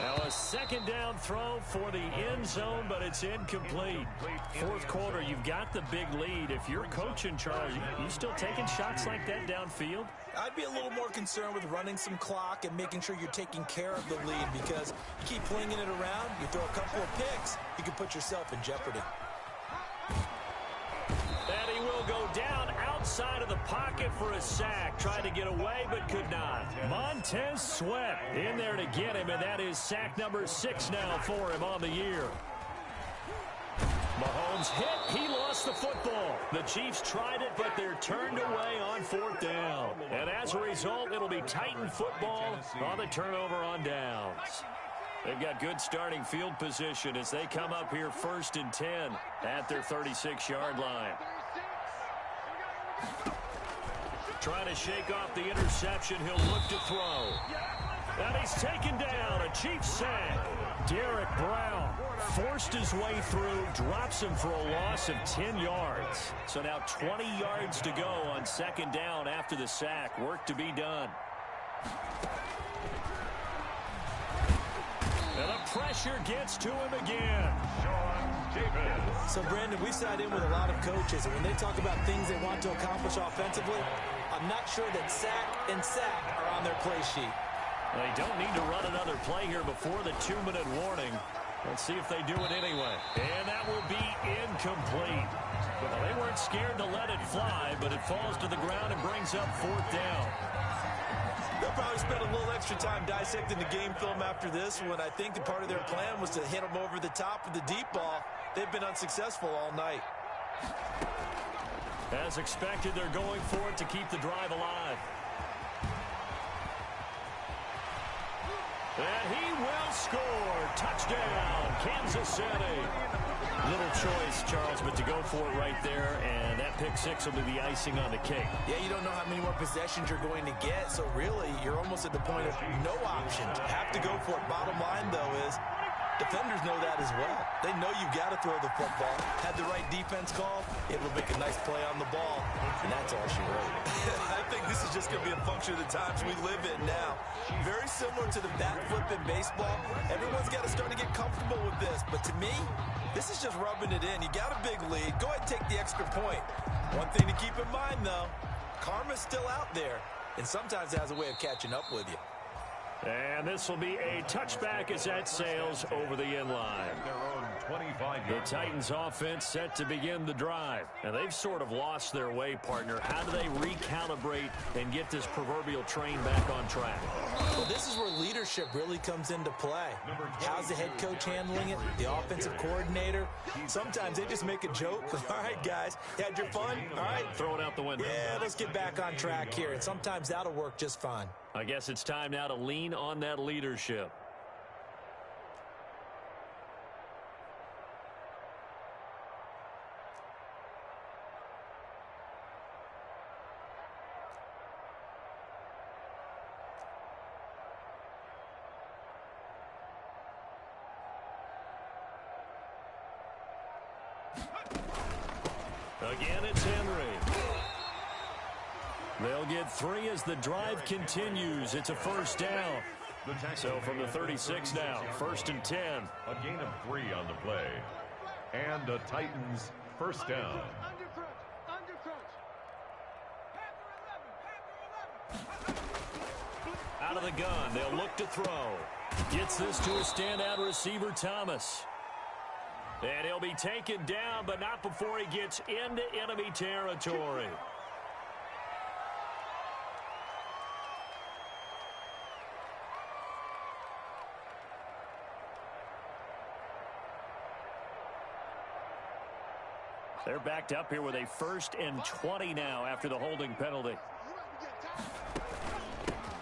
Now a 2nd down throw for the end zone, but it's incomplete. 4th quarter, you've got the big lead. If you're coaching, Charles, you still taking shots like that downfield? I'd be a little more concerned with running some clock and making sure you're taking care of the lead, because you keep flinging it around, you throw a couple of picks, you can put yourself in jeopardy. And he will go down outside of the pocket for a sack. Tried to get away, but could not. Montez Sweat in there to get him, and that is sack number 6 now for him on the year. Mahomes hit. He lost the football. The Chiefs tried it, but they're turned away on 4th down. And as a result, it'll be Titan football on the turnover on downs. They've got good starting field position as they come up here 1st and 10 at their 36-yard line. Trying to shake off the interception. He'll look to throw. And he's taken down. A Chiefs sack. Derek Brown forced his way through, drops him for a loss of 10 yards. So now 20 yards to go on 2nd down after the sack. Work to be done. And the pressure gets to him again. Sean Davis. So, Brandon, we sat in with a lot of coaches, and when they talk about things they want to accomplish offensively, I'm not sure that sack and sack are on their play sheet. They don't need to run another play here before the 2-minute warning. Let's see if they do it anyway. And that will be incomplete. Well, they weren't scared to let it fly, but it falls to the ground and brings up 4th down. They'll probably spend a little extra time dissecting the game film after this one. I think the part of their plan was to hit them over the top with the deep ball. They've been unsuccessful all night. As expected, they're going for it to keep the drive alive. And he will score. Touchdown, Kansas City. Little choice, Charles, but to go for it right there, and that pick six will be the icing on the cake. Yeah, you don't know how many more possessions you're going to get, so really you're almost at the point of no options. Have to go for it. Bottom line, though, is defenders know that as well. They know you've got to throw the football. Had the right defense call, able to make a nice play on the ball, and that's all she wrote. I think this is just going to be a function of the times we live in now. Very similar to the bat flip in baseball. Everyone's got to start to get comfortable with this, but to me, this is just rubbing it in. You got a big lead. Go ahead and take the extra point. One thing to keep in mind, though, karma's still out there, and sometimes it has a way of catching up with you. And this will be a touchback as that sails over the inline. Their own 25 The yards. Titans offense set to begin the drive. And they've sort of lost their way, partner. How do they recalibrate and get this proverbial train back on track? Well, this is where leadership really comes into play. How's the head coach handling it? The offensive coordinator? Sometimes they just make a joke. All right, guys, you had your fun? All right. Throw it out the window. Yeah, let's get back on track here. And sometimes that'll work just fine. I guess it's time now to lean on that leadership. Again, it's Henry. They'll get 3 as the drive continues. It's a first down. So from the 36 now, 1st and 10. A gain of 3 on the play. And the Titans first down. Out of the gun, they'll look to throw. Gets this to a standout receiver, Thomas. And he'll be taken down, but not before he gets into enemy territory. They're backed up here with a 1st and 20 now after the holding penalty.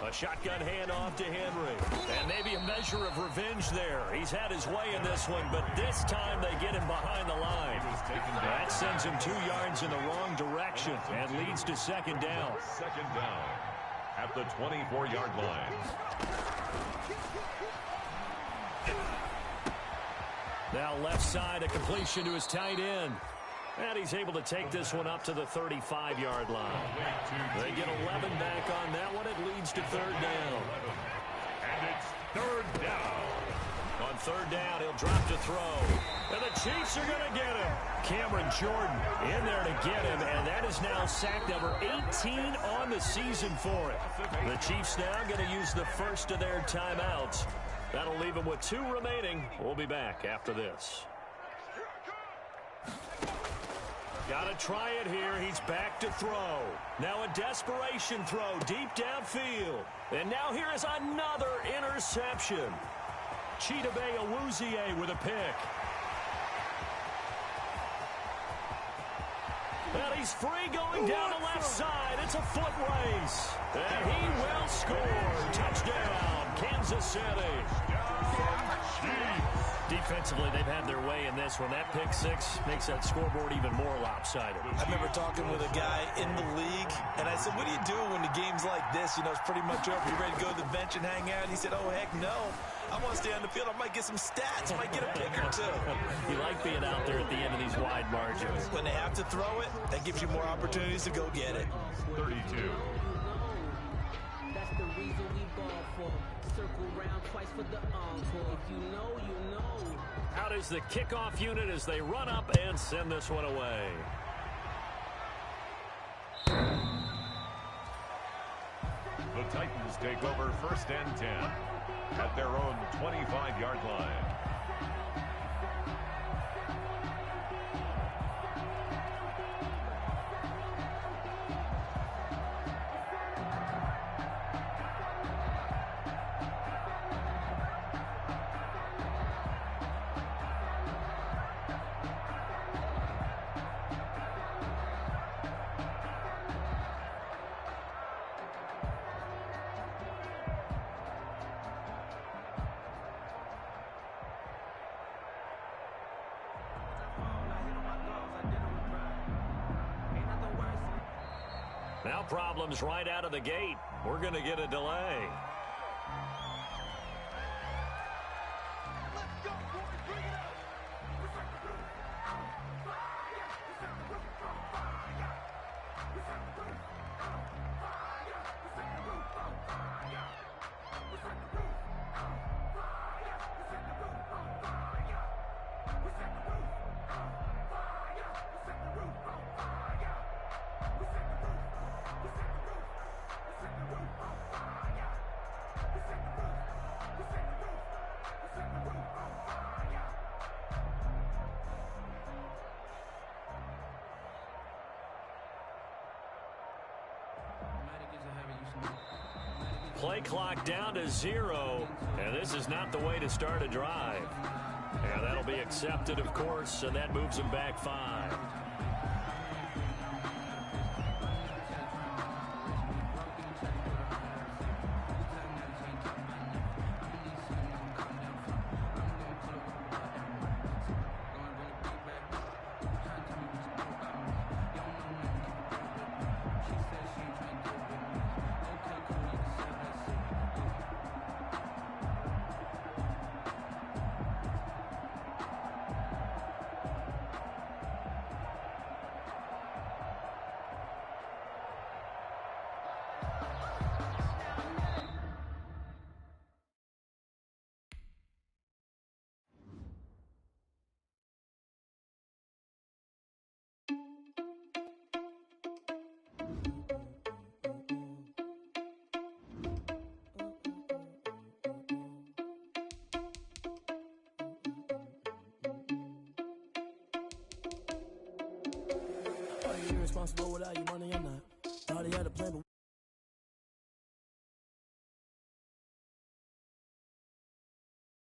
A shotgun handoff to Henry. And maybe a measure of revenge there. He's had his way in this one, but this time they get him behind the line. That sends him 2 yards in the wrong direction and leads to 2nd down. 2nd down at the 24-yard line. Now left side, a completion to his tight end. And he's able to take this one up to the 35-yard line. They get 11 back on that one. It leads to 3rd down. And it's 3rd down. On 3rd down, he'll drop to throw. And the Chiefs are going to get him. Cameron Jordan in there to get him. And that is now sack number 18 on the season for it. The Chiefs now going to use the first of their timeouts. That'll leave them with 2 remaining. We'll be back after this. Got to try it here. He's back to throw. Now a desperation throw deep downfield. And now here is another interception. Chidobe Awuzie with a pick. And he's free going down the left side. It's a foot race. And he will score. Touchdown, Kansas City. Defensively, they've had their way in this one. That pick six makes that scoreboard even more lopsided. I remember talking with a guy in the league, and I said, what do you do when the game's like this? You know, it's pretty much over. You ready to go to the bench and hang out? And he said, oh, heck no. I want to stay on the field. I might get some stats. I might get a pick or 2. You like being out there at the end of these wide margins. When they have to throw it, that gives you more opportunities to go get it. 32. the reason we ball for. Circle round twice for the encore. If you know, you know. Out is the kickoff unit as they run up and send this one away. The Titans take over 1st and 10 at their own 25-yard line. Now problems right out of the gate. We're going to get a delay. Let's go, boys. Bring it up. Play clock down to 0, and this is not the way to start a drive. And that'll be accepted, of course, and that moves them back 5. Responsible without your money, I'm not. Thought he had a plan, but